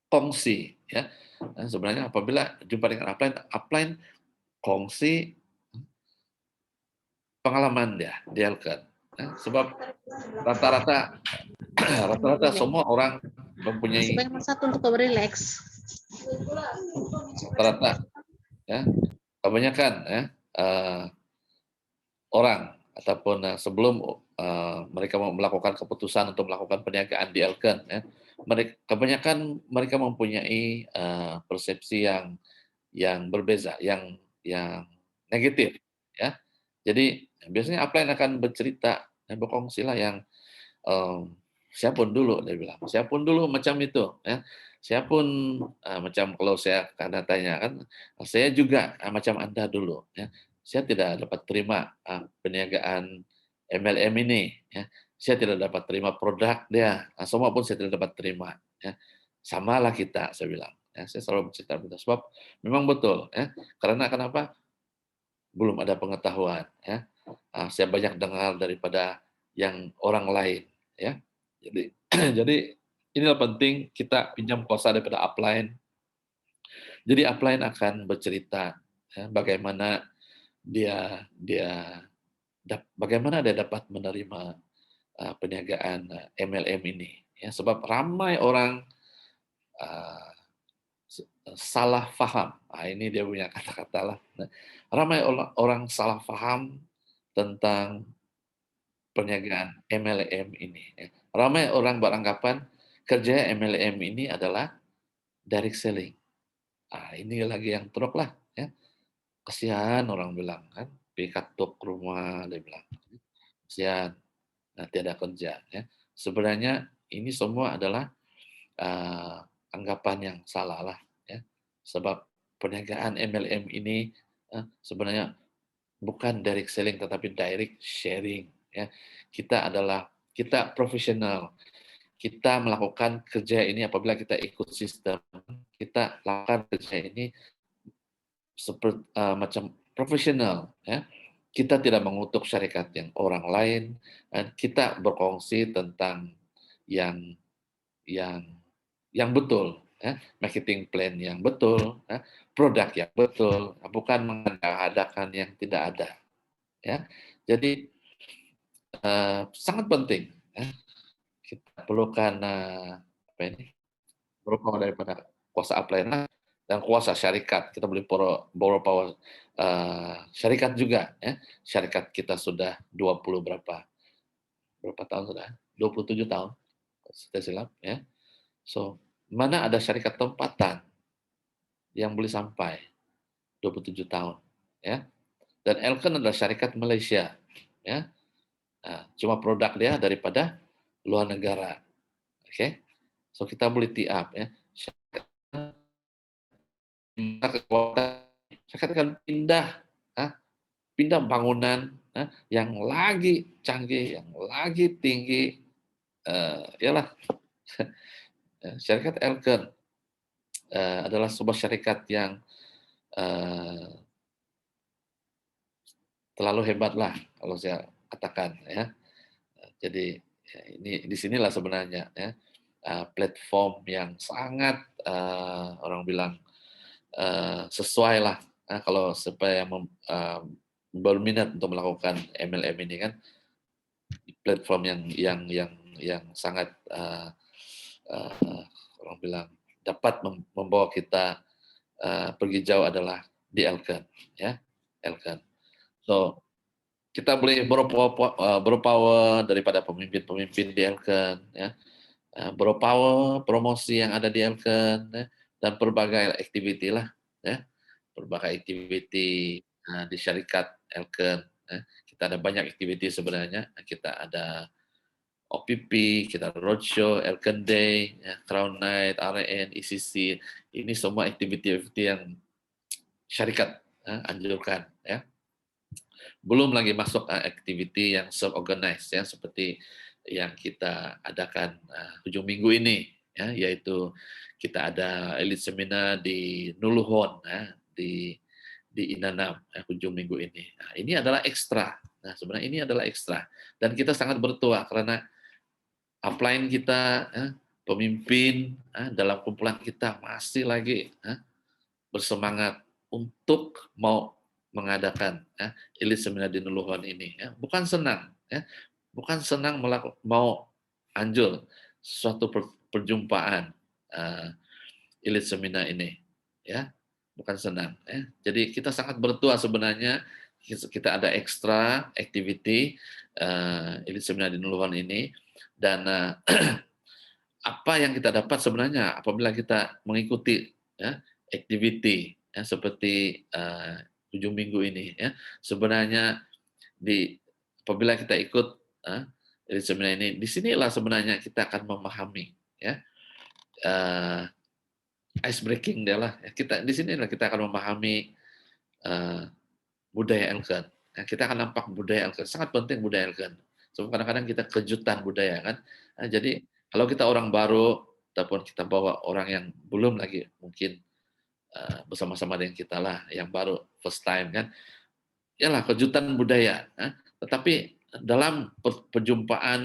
kongsi, ya. Nah, sebenarnya apabila jumpa dengan upline kongsi pengalaman dia di Elken. Ya, sebab rata-rata rata-rata semua orang mempunyai satu untuk relax. rata-rata ya kebanyakan ya orang ataupun sebelum mereka mau melakukan keputusan untuk melakukan perniagaan di Elken, ya, kebanyakan mereka mempunyai persepsi yang berbeza, yang negatif, ya. Jadi biasanya apa yang akan bercerita dan berkongsi lah yang siapun dulu dia bilang, siapun dulu macam itu, ya. Siapun macam kalau saya karena tanya kan, saya juga macam Anda dulu, ya. Saya tidak dapat terima perniagaan MLM ini, ya. Saya tidak dapat terima produk dia, semua pun saya tidak dapat terima, ya. Samalah kita, saya bilang. Ya, saya selalu bercerita begitu. Sebab memang betul, ya. Karena kenapa? Belum ada pengetahuan, ya. Saya banyak dengar daripada yang orang lain, ya. Jadi jadi inilah penting kita pinjam kuasa daripada upline. Jadi upline akan bercerita ya, bagaimana dia dia bagaimana dia dapat menerima perniagaan MLM ini? Ya, sebab ramai orang uh, salah faham. Ini dia punya kata-kata lah. Nah, ramai orang salah faham tentang perniagaan MLM ini. Ya. Ramai orang beranggapan kerja MLM ini adalah direct selling. Ini lagi yang truk lah. Ya. Kasihan orang bilang kan, pikat tok rumah dia bilang. Kasihan, nanti ada kerja. Ya. Sebenarnya ini semua adalah uh, anggapan yang salah lah. Ya. Sebab perniagaan MLM ini sebenarnya bukan direct selling tetapi direct sharing. Ya. Kita profesional. Kita melakukan kerja ini apabila kita ikut sistem, kita lakukan kerja ini seperti macam profesional. Ya. Kita tidak mengutuk syarikat yang orang lain, dan kita berkongsi tentang yang yang yang betul, ya, marketing plan yang betul, ya, produk yang betul, bukan mengada-adakan yang tidak ada. Ya, jadi sangat penting. Ya. Kita perlukan apa ini? Berupa daripada kuasa upline dan kuasa syarikat. Kita boleh beberapa syarikat juga. Ya. Syarikat kita sudah 20 berapa tahun sudah? 27 tahun. Sudah silap. Ya. So, mana ada syarikat tempatan yang boleh sampai 27 tahun. Ya. Dan Elken adalah syarikat Malaysia. Ya. Nah, cuma produk dia daripada luar negara. Oke. Okay? So kita boleh tiap ya. Syarikat akan pindah, pindah bangunan yang lagi canggih, yang lagi tinggi. Ialah syarikat Elken adalah sebuah syarikat yang terlalu hebat lah kalau saya katakan ya. Jadi ini di sinilah sebenarnya ya platform yang sangat orang bilang sesuai lah kalau supaya berminat untuk melakukan MLM ini kan platform yang sangat orang bilang dapat membawa kita pergi jauh adalah di Elken ya Elken. So kita boleh berpower daripada pemimpin-pemimpin di Elken ya. Berpower promosi yang ada di Elken ya, dan berbagai aktiviti lah ya. Berbagai aktiviti di syarikat Elken ya. Kita ada banyak aktiviti sebenarnya. Kita ada OPP, kita ada roadshow, Elken Day, ya, Crown Night, RN, ECC. Ini semua aktiviti-aktiviti yang syarikat anjurkan ya. Belum lagi masuk aktiviti yang self-organized ya seperti yang kita adakan hujung minggu ini ya, yaitu kita ada elite seminar di Nuluhon ya, di Inanam hujung minggu ini. Nah, ini adalah ekstra. Nah, sebenarnya ini adalah ekstra dan kita sangat bertuah karena upline kita pemimpin dalam kumpulan kita masih lagi bersemangat untuk mau mengadakan elite seminar di Nuluhon ini. Ya. Bukan senang, ya. Bukan senang mau anjur suatu perjumpaan elite seminar ini, ya. Bukan senang. Ya. Jadi kita sangat bertuah sebenarnya kita ada ekstra activity elite seminar di Nuluhon ini dan apa yang kita dapat sebenarnya apabila kita mengikuti ya, activity ya, seperti ujung minggu ini ya sebenarnya apabila kita ikut seminar ini di sinilah sebenarnya kita akan memahami ya ice breaking dia lah ya, kita di sinilah kita akan memahami budaya Elken ya, kita akan nampak budaya Elken sangat penting budaya Elken so kadang-kadang kita kejutan budaya kan jadi kalau kita orang baru ataupun kita bawa orang yang belum lagi mungkin bersama-sama dengan kita lah yang baru first time kan yalah kejutan budaya tetapi dalam perjumpaan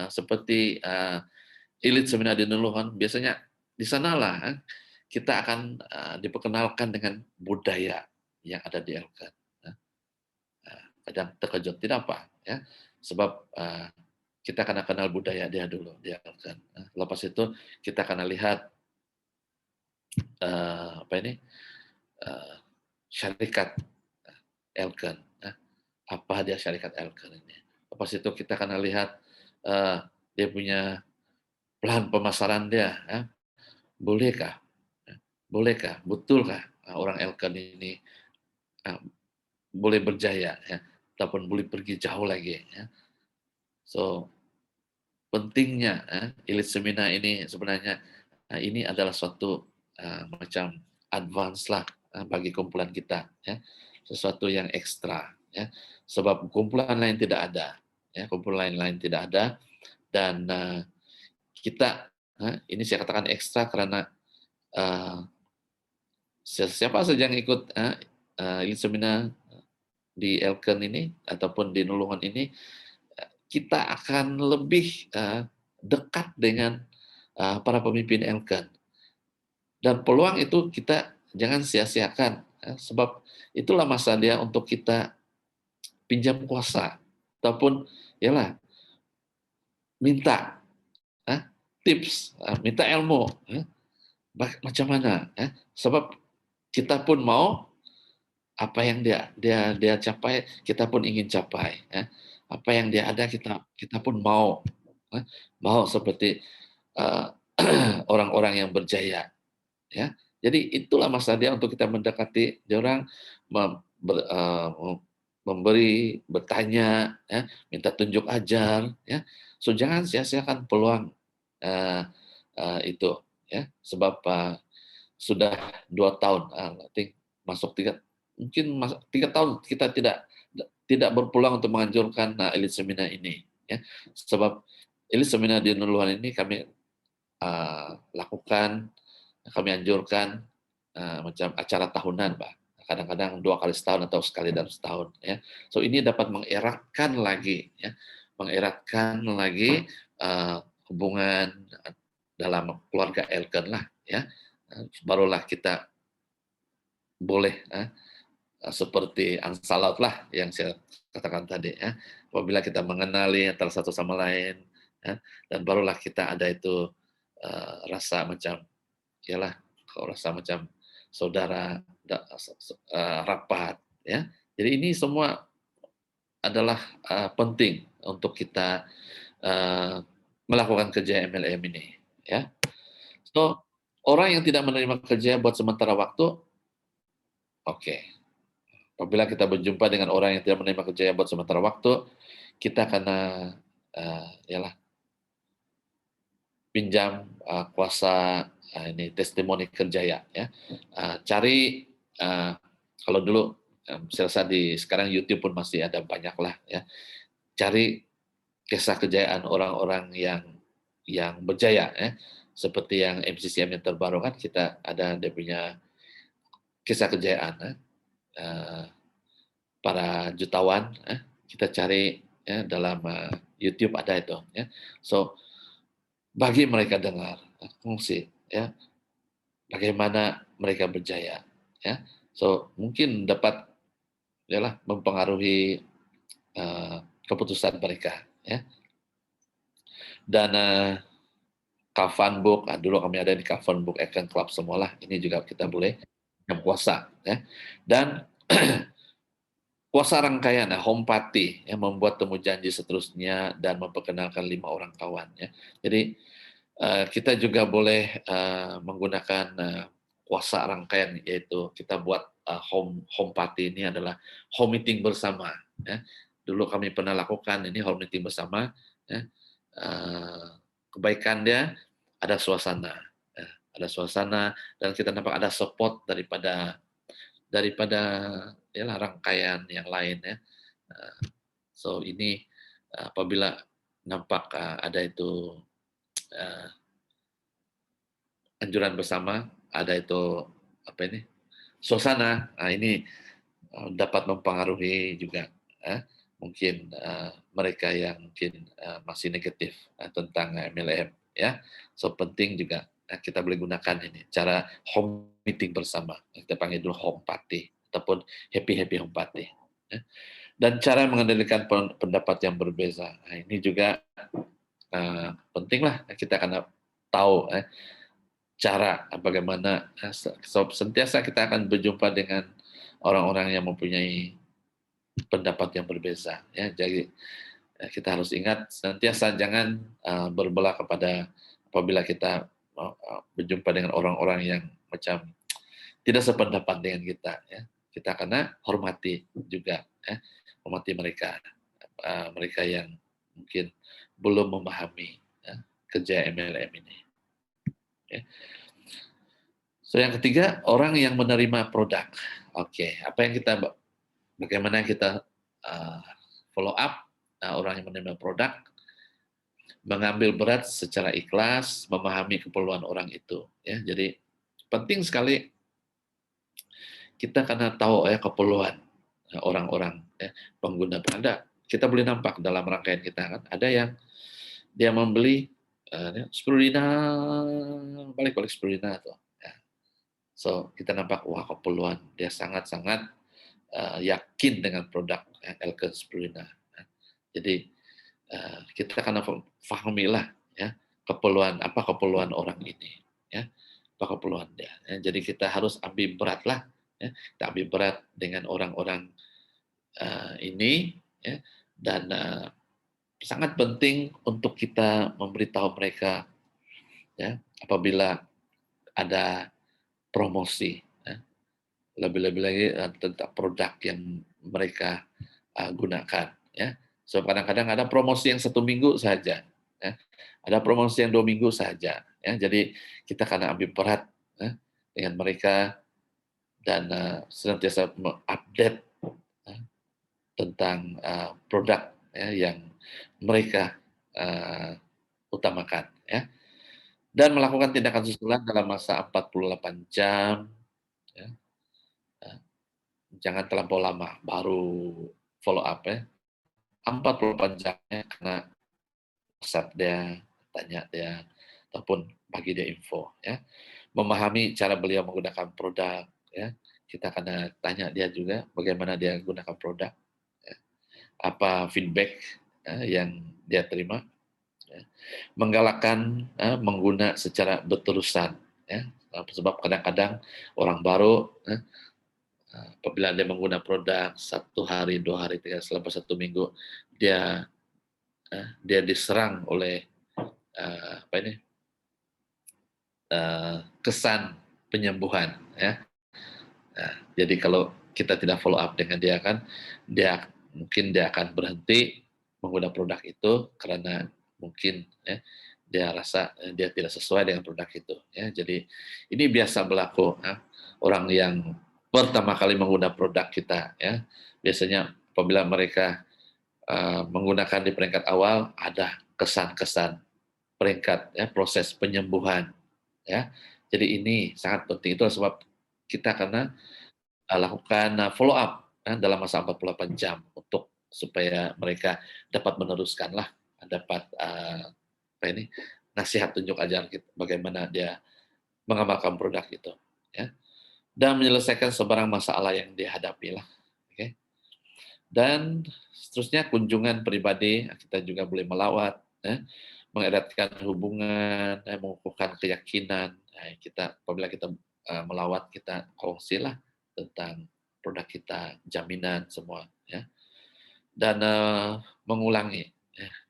seperti elite seminar di Nuluhon biasanya di sanalah kita akan diperkenalkan dengan budaya yang ada di Elken kadang terkejut, tidak apa, ya. Sebab kita karena kenal budaya dia dulu, dia kan. Lepas itu kita karena lihat apa ini syarikat Elken, apa dia syarikat Elken ini. Lepas itu kita karena lihat dia punya plan pemasaran dia, ya. Bolehkah, bolehkah, betulkah orang Elken ini boleh berjaya, ya, ataupun boleh pergi jauh lagi, ya. So pentingnya elite seminar ini sebenarnya ini adalah suatu macam advance lah bagi kumpulan kita, ya, sesuatu yang ekstra, ya, sebab kumpulan lain tidak ada, ya, kumpulan lain tidak ada, dan kita ini saya katakan ekstra karena siapa saja yang ikut elite seminar di Elken ini ataupun di Nulungan ini, kita akan lebih dekat dengan para pemimpin Elken. Dan peluang itu kita jangan sia-siakan, sebab itulah masa dia untuk kita pinjam kuasa ataupun yalah minta tips, minta ilmu, macam mana, sebab kita pun mau apa yang dia capai, kita pun ingin capai, apa yang dia ada kita pun mau, mau seperti orang-orang yang berjaya, ya. Jadi itulah masa dia untuk kita mendekati dia orang, memberi, bertanya, ya, minta tunjuk ajar, ya. So jangan sia-siakan peluang itu, ya, sebab sudah 2 tahun, masuk 3 tahun kita tidak berpulang untuk menganjurkan elite seminar ini, ya, sebab elite seminar di Nuluhan ini kami lakukan, kami anjurkan macam acara tahunan, Pak. Kadang-kadang 2 kali setahun atau sekali dalam setahun, ya. So ini dapat mengeratkan lagi, ya, mengeratkan lagi hubungan dalam keluarga Elken lah, ya. Barulah kita boleh seperti angsa laut lah yang saya katakan tadi, ya. Apabila kita mengenali antara satu sama lain, ya, dan barulah kita ada itu rasa macam ialah kalau rasa macam saudara rapat, ya. Jadi ini semua adalah penting untuk kita melakukan kerja MLM ini, ya. So orang yang tidak menerima kerja buat sementara waktu, oke. Apabila kita berjumpa dengan orang yang tidak menerima kerja buat sementara waktu, kita karena ialah pinjam kuasa ini testimoni kerja, ya. Cari kalau dulu saya rasa sekarang YouTube pun masih ada banyak lah, ya. Cari kisah kejayaan orang-orang yang berjaya, ya. Seperti yang MCCM yang terbaru kan kita ada dia punya kisah kejayaan, para jutawan, kita cari, ya, dalam YouTube ada itu, ya. So bagi mereka dengar, fungsi, ya, bagaimana mereka berjaya, ya. So mungkin dapat yalah mempengaruhi keputusan mereka, ya. Dan Kafan Book, dulu kami ada di Kafan Book Action Club semualah, ini juga kita boleh yang kuasa, ya. Dan kuasa rangkaian, home party, yang membuat temu janji seterusnya dan memperkenalkan 5 orang kawan, ya. Jadi kita juga boleh menggunakan kuasa rangkaian, yaitu kita buat home party ini adalah home meeting bersama, ya. Dulu kami pernah lakukan ini home meeting bersama, ya. Kebaikan dia ada suasana, ya. Ada suasana dan kita nampak ada support daripada yalah rangkaian yang lain, ya. So ini apabila nampak ada itu anjuran bersama, ada itu apa ini suasana, ini dapat mempengaruhi juga mungkin mereka yang mungkin masih negatif tentang MLM, ya. So penting juga kita boleh gunakan ini cara home meeting bersama, kita panggil dulu home party ataupun happy home party, ya. Dan cara mengendalikan pendapat yang berbeda. Nah, ini juga penting lah kita akan tahu cara bagaimana sentiasa kita akan berjumpa dengan orang-orang yang mempunyai pendapat yang berbeda. Ya, jadi kita harus ingat senantiasa jangan berbelah kepada apabila kita berjumpa dengan orang-orang yang macam tidak sependapat dengan kita. Ya. Kita kena hormati juga, ya. Hormati mereka, mereka yang mungkin belum memahami kerja MLM ini. Ya. So yang ketiga, orang yang menerima produk. Oke, bagaimana kita follow up orang yang menerima produk, mengambil berat secara ikhlas, memahami keperluan orang itu. Ya, jadi penting sekali kita karena tahu keperluan orang-orang pengguna produk. Kita boleh nampak dalam rangkaian kita kan, ada yang dia membeli 10 dinar, balik-balik 10 dinar tuh. Ya. So kita nampak wah keperluan dia sangat-sangat yakin dengan produk Elken 10 dinar. Jadi kita karena fahamilah ya keperluan orang ini, ya apa keperluan dia. Ya. Jadi kita harus ambil berat lah, ya. Kita ambil berat dengan orang-orang ini, ya. Dan sangat penting untuk kita memberitahu mereka, ya apabila ada promosi, ya. Lebih-lebih lagi tentang produk yang mereka gunakan, ya. So kadang-kadang ada promosi yang 1 minggu saja, ya. Ada promosi yang 2 minggu saja, ya. Jadi kita karena ambil berat dengan mereka dan senantiasa mengupdate tentang produk yang mereka utamakan, ya. Dan melakukan tindakan susulan dalam masa 48 jam, ya. Jangan terlampau lama baru follow up, ya. 48 jamnya karena WhatsApp dia, tanya dia, ataupun bagi dia info, ya. Memahami cara beliau menggunakan produk, ya. Kita akan tanya dia juga bagaimana dia gunakan produk, ya. Apa feedback yang dia terima, ya. Menggalakkan mengguna secara berterusan, ya. Sebab kadang-kadang orang baru apabila dia menggunakan produk 1 hari, 2 hari, 3 selama 1 minggu, dia diserang oleh kesan penyembuhan, ya. Nah, jadi kalau kita tidak follow up dengan dia kan, mungkin dia akan berhenti menggunakan produk itu karena mungkin dia rasa dia tidak sesuai dengan produk itu. Ya, jadi ini biasa berlaku orang yang pertama kali menggunakan produk kita. Ya, biasanya apabila mereka menggunakan di peringkat awal ada kesan-kesan peringkat proses penyembuhan. Ya, jadi ini sangat penting, itu sebab kita karena lakukan follow up dalam masa 48 jam untuk supaya mereka dapat meneruskan lah, dapat nasihat tunjuk ajar kita bagaimana dia mengamalkan produk itu, ya, dan menyelesaikan sebarang masalah yang dihadapi lah. Okay. Dan seterusnya kunjungan pribadi kita juga boleh melawat, ya, mengeratkan hubungan, mengukuhkan keyakinan. Kita apabila kita melawat, kita kongsilah tentang produk kita, jaminan semua, ya, dan mengulangi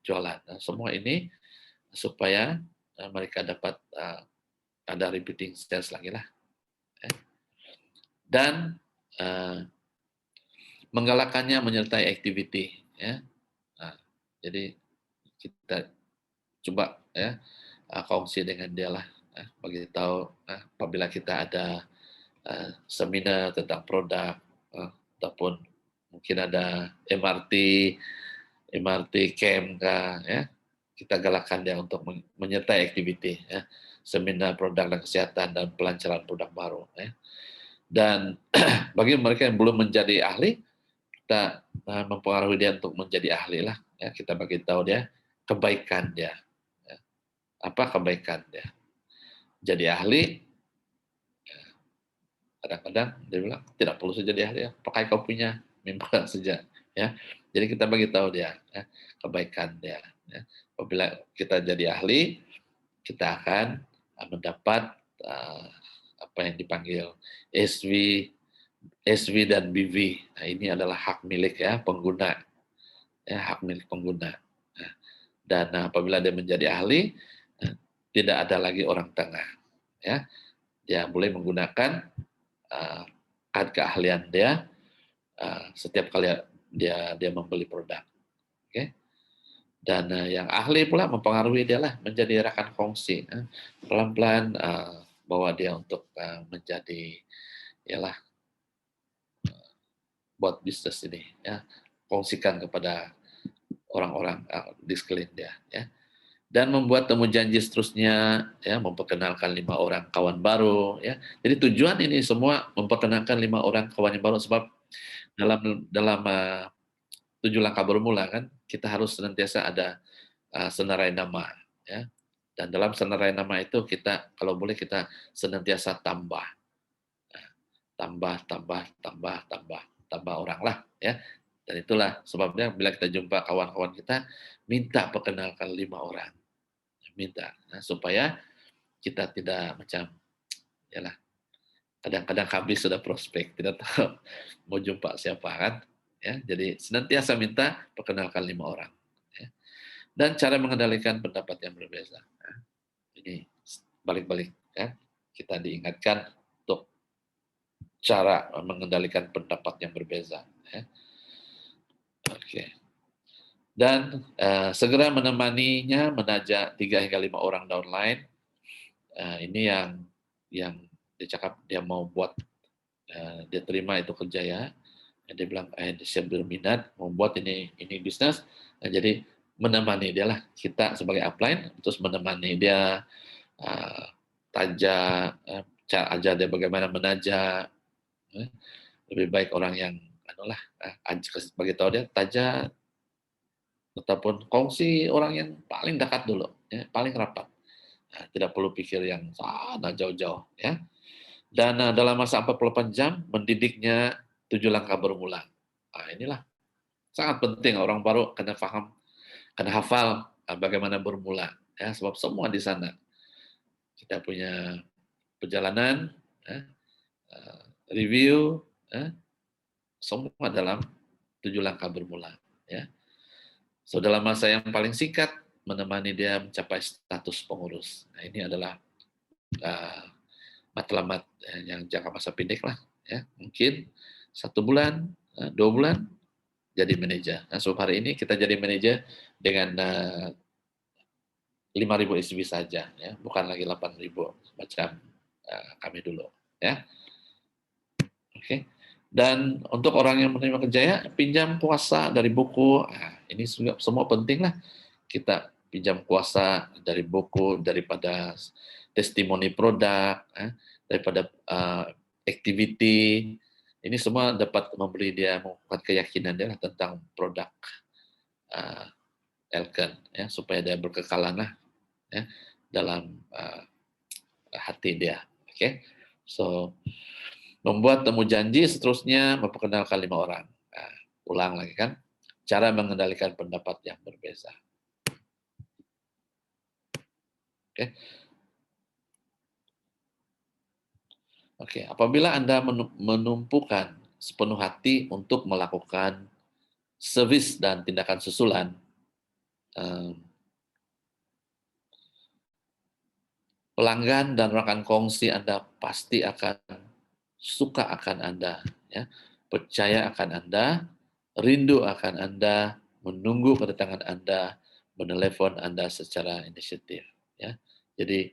jualan. Nah, semua ini supaya mereka dapat ada repeating sales lagi lah, ya. Dan menggalakkannya menyertai activity, ya. Nah, jadi kita coba ya kongsi dengan dia lah, bagi tahu apabila kita ada seminar tentang produk ataupun mungkin ada MRT camp ya, kita galakkan dia untuk menyertai aktiviti, ya, seminar produk dan kesehatan dan pelancaran produk baru, ya. Dan bagi mereka yang belum menjadi ahli, kita mempengaruhi dia untuk menjadi ahli lah, ya. Kita bagi tahu dia kebaikan dia, ya. Apa kebaikan dia jadi ahli. Kadang-kadang dia bilang tidak perlu saja jadi ahli, pakai kau punya mimpi saja ya. Jadi kita bagi tahu dia, ya, kebaikan dia. Ya. Apabila kita jadi ahli, kita akan mendapat apa yang dipanggil SV, SV dan BV. Nah, ini adalah hak milik ya pengguna, ya hak milik pengguna. Nah, dan apabila dia menjadi ahli, tidak ada lagi orang tengah, ya. Dia boleh menggunakan kad keahlian dia setiap kali dia membeli produk. Oke. Dan yang ahli pula mempengaruhi dia lah menjadi rekan kongsi. Pelan-pelan bawa dia untuk menjadi ialah buat bisnis ini, ya kongsikan kepada orang-orang di sekeliling dia, ya. Dan membuat temu janji seterusnya, ya memperkenalkan 5 orang kawan baru, ya. Jadi tujuan ini semua memperkenalkan 5 orang kawan yang baru sebab dalam dalam 7 langkah bermula kan kita harus senantiasa ada senarai nama, ya. Dan dalam senarai nama itu kita kalau boleh kita senantiasa tambah, tambah, tambah, tambah, tambah, tambah orang lah, ya. Dan itulah sebabnya bila kita jumpa kawan-kawan kita, minta perkenalkan 5 orang, minta, supaya kita tidak macam, yalah, kadang-kadang habis sudah prospek, tidak tahu mau jumpa siapa kan, ya. Jadi senantiasa minta perkenalkan 5 orang, ya. Dan cara mengendalikan pendapat yang berbeda. Nah, ini balik-balik, ya. Kita diingatkan untuk cara mengendalikan pendapat yang berbeda. Ya. Oke. Dan segera menemaninya menajak 3 hingga 5 orang downline. Ini yang dia cakap dia mau buat, dia terima itu kerja ya. Dia bilang dia siap berminat mau buat ini bisnis. Jadi menemani dia lah kita sebagai upline terus menemani dia, tajak, ajar dia bagaimana menajak. Lebih baik orang yang anulah bagi tahu dia tajak ataupun kongsi orang yang paling dekat dulu, ya, paling rapat. Nah, tidak perlu pikir yang sana jauh-jauh, ya. Dan dalam masa 48 jam mendidiknya 7 langkah bermula. Nah, inilah sangat penting orang baru kena paham, kena hafal bagaimana bermula, ya, sebab semua di sana kita punya perjalanan, ya, review, ya, semua dalam 7 langkah bermula, ya. So dalam masa yang paling singkat menemani dia mencapai status pengurus. Nah, ini adalah matlamat yang jangka masa pendek lah, ya. Mungkin 1 bulan, 2 bulan jadi manajer. Nah, so hari ini kita jadi manajer dengan 5.000 SB saja, ya, bukan lagi 8.000 macam kami dulu, ya. Oke. Dan untuk orang yang menerima kerjaya, pinjam kuasa dari buku. Nah, ini semua penting lah. Kita pinjam kuasa dari buku, daripada testimoni produk, daripada activity. Ini semua dapat memberi dia membuat keyakinan dia tentang produk Elken, ya, supaya dia berkekalan lah, ya, dalam hati dia. Oke. So membuat temu janji seterusnya memperkenalkan 5 orang. Nah, ulang lagi kan, cara mengendalikan pendapat yang berbeda. Oke. Oke, apabila Anda menumpukan sepenuh hati untuk melakukan servis dan tindakan susulan, pelanggan dan rekan kongsi Anda pasti akan suka akan Anda, ya, percaya akan Anda, rindu akan Anda, menunggu kedatangan Anda, menelepon Anda secara inisiatif, ya. Jadi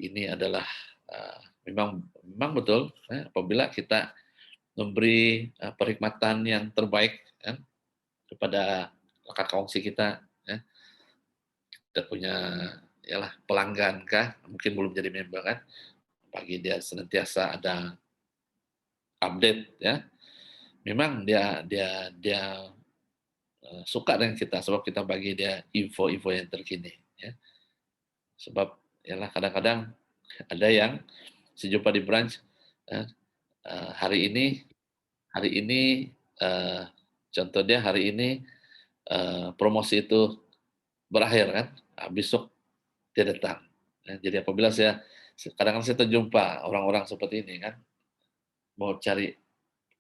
ini adalah memang betul, ya, apabila kita memberi perkhidmatan yang terbaik, kan, kepada rekan kongsi kita, ya. Kita punya ialah pelanggan kah, mungkin belum jadi member kan, bagi dia senantiasa ada update, ya. Memang dia suka dengan kita sebab kita bagi dia info-info yang terkini, ya. Sebab ialah kadang-kadang ada yang sejumpa di branch, hari ini Contoh dia hari ini promosi itu berakhir kan, besok dia datang. Jadi apabila kadang-kadang saya terjumpa orang-orang seperti ini kan, mau cari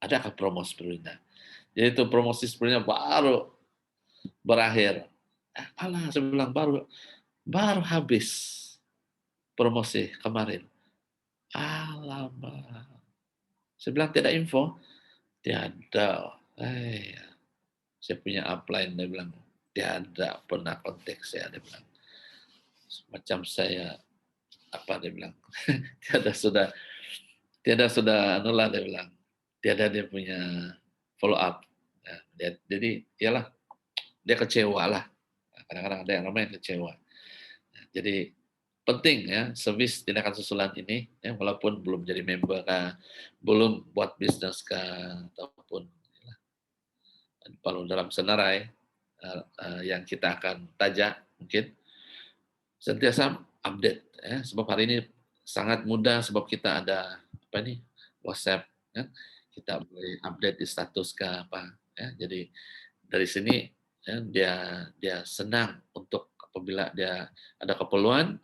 adakah promosi sebelumnya. Jadi itu promosi sebelumnya baru berakhir. Alah, saya bilang baru habis promosi kemarin. Alamak. Saya bilang tidak info, tiada. Saya punya upline, dia bilang tiada pernah kontak saya, dia bilang. Macam saya apa dia bilang, tiada sudah anulah dia bilang, tiada dia punya follow up. Jadi iyalah dia kecewa lah. Kadang-kadang ada yang namanya kecewa. Jadi penting ya servis tindakan susulan ini ya, walaupun belum jadi member kah, belum buat bisnis kah, ataupun kalau dalam senarai yang kita akan tajak mungkin sentiasa update ya, sebab hari ini sangat mudah sebab kita ada apa ini WhatsApp ya, kita boleh update di status ke apa ya, jadi dari sini ya, dia senang untuk apabila dia ada keperluan,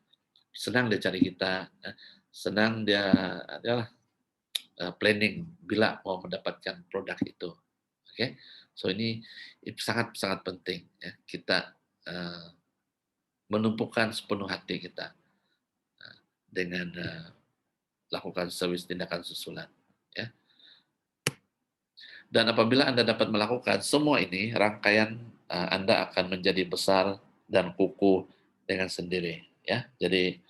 senang dia cari kita ya, senang dia adalah planning bila mau mendapatkan produk itu. Oke, so ini sangat sangat penting ya kita menumpukan sepenuh hati kita dengan lakukan servis tindakan susulan. Ya. Dan apabila Anda dapat melakukan semua ini, rangkaian Anda akan menjadi besar dan kukuh dengan sendiri. Ya, jadi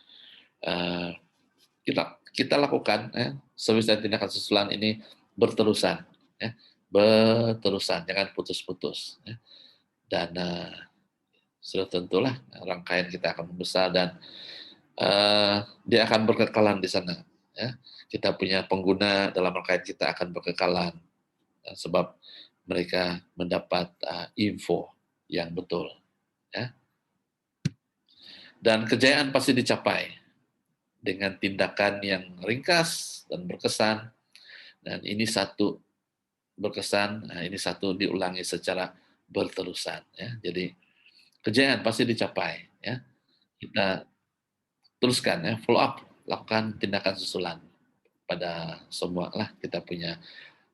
kita lakukan servis dan tindakan susulan ini berterusan, ya, berterusan, jangan putus-putus. Ya. Dan sudah tentulah rangkaian kita akan membesar dan dia akan berkekalan di sana. Ya. Kita punya pengguna dalam rangkaian kita akan berkekalan sebab mereka mendapat info yang betul. Ya. Dan kejayaan pasti dicapai dengan tindakan yang ringkas dan berkesan. Dan ini satu berkesan, ini satu diulangi secara berterusan. Ya. Jadi kejayaan pasti dicapai. Ya. Kita teruskan ya, follow up, lakukan tindakan susulan pada semua lah kita punya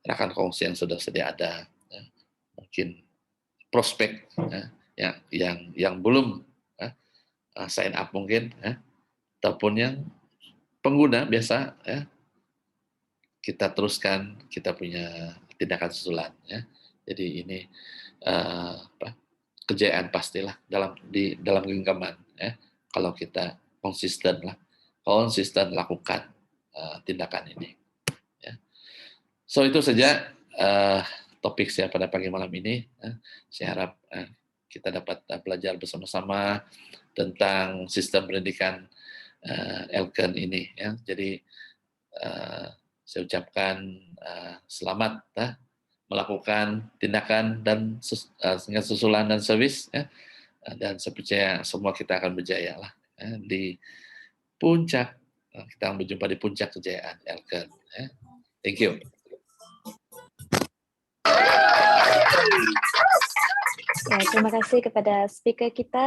rekan kongsi yang sudah sedia ada, ya. Mungkin prospek ya, yang belum sign up mungkin, ya. Ataupun yang pengguna biasa, ya. Kita teruskan kita punya tindakan susulan, ya. Jadi ini kejayaan pastilah dalam genggaman, ya. Kalau kita konsisten lakukan tindakan ini. Ya. So itu saja topik saya pada pagi malam ini. Saya harap kita dapat belajar bersama-sama tentang sistem pendidikan Elken ini. Ya. Jadi saya ucapkan selamat melakukan tindakan dan susulan dan servis. Ya. Dan saya percaya semua kita akan berjaya lah di puncak. Kita akan berjumpa di puncak kejayaan Elken. Ya. Thank you. Ya, terima kasih kepada speaker kita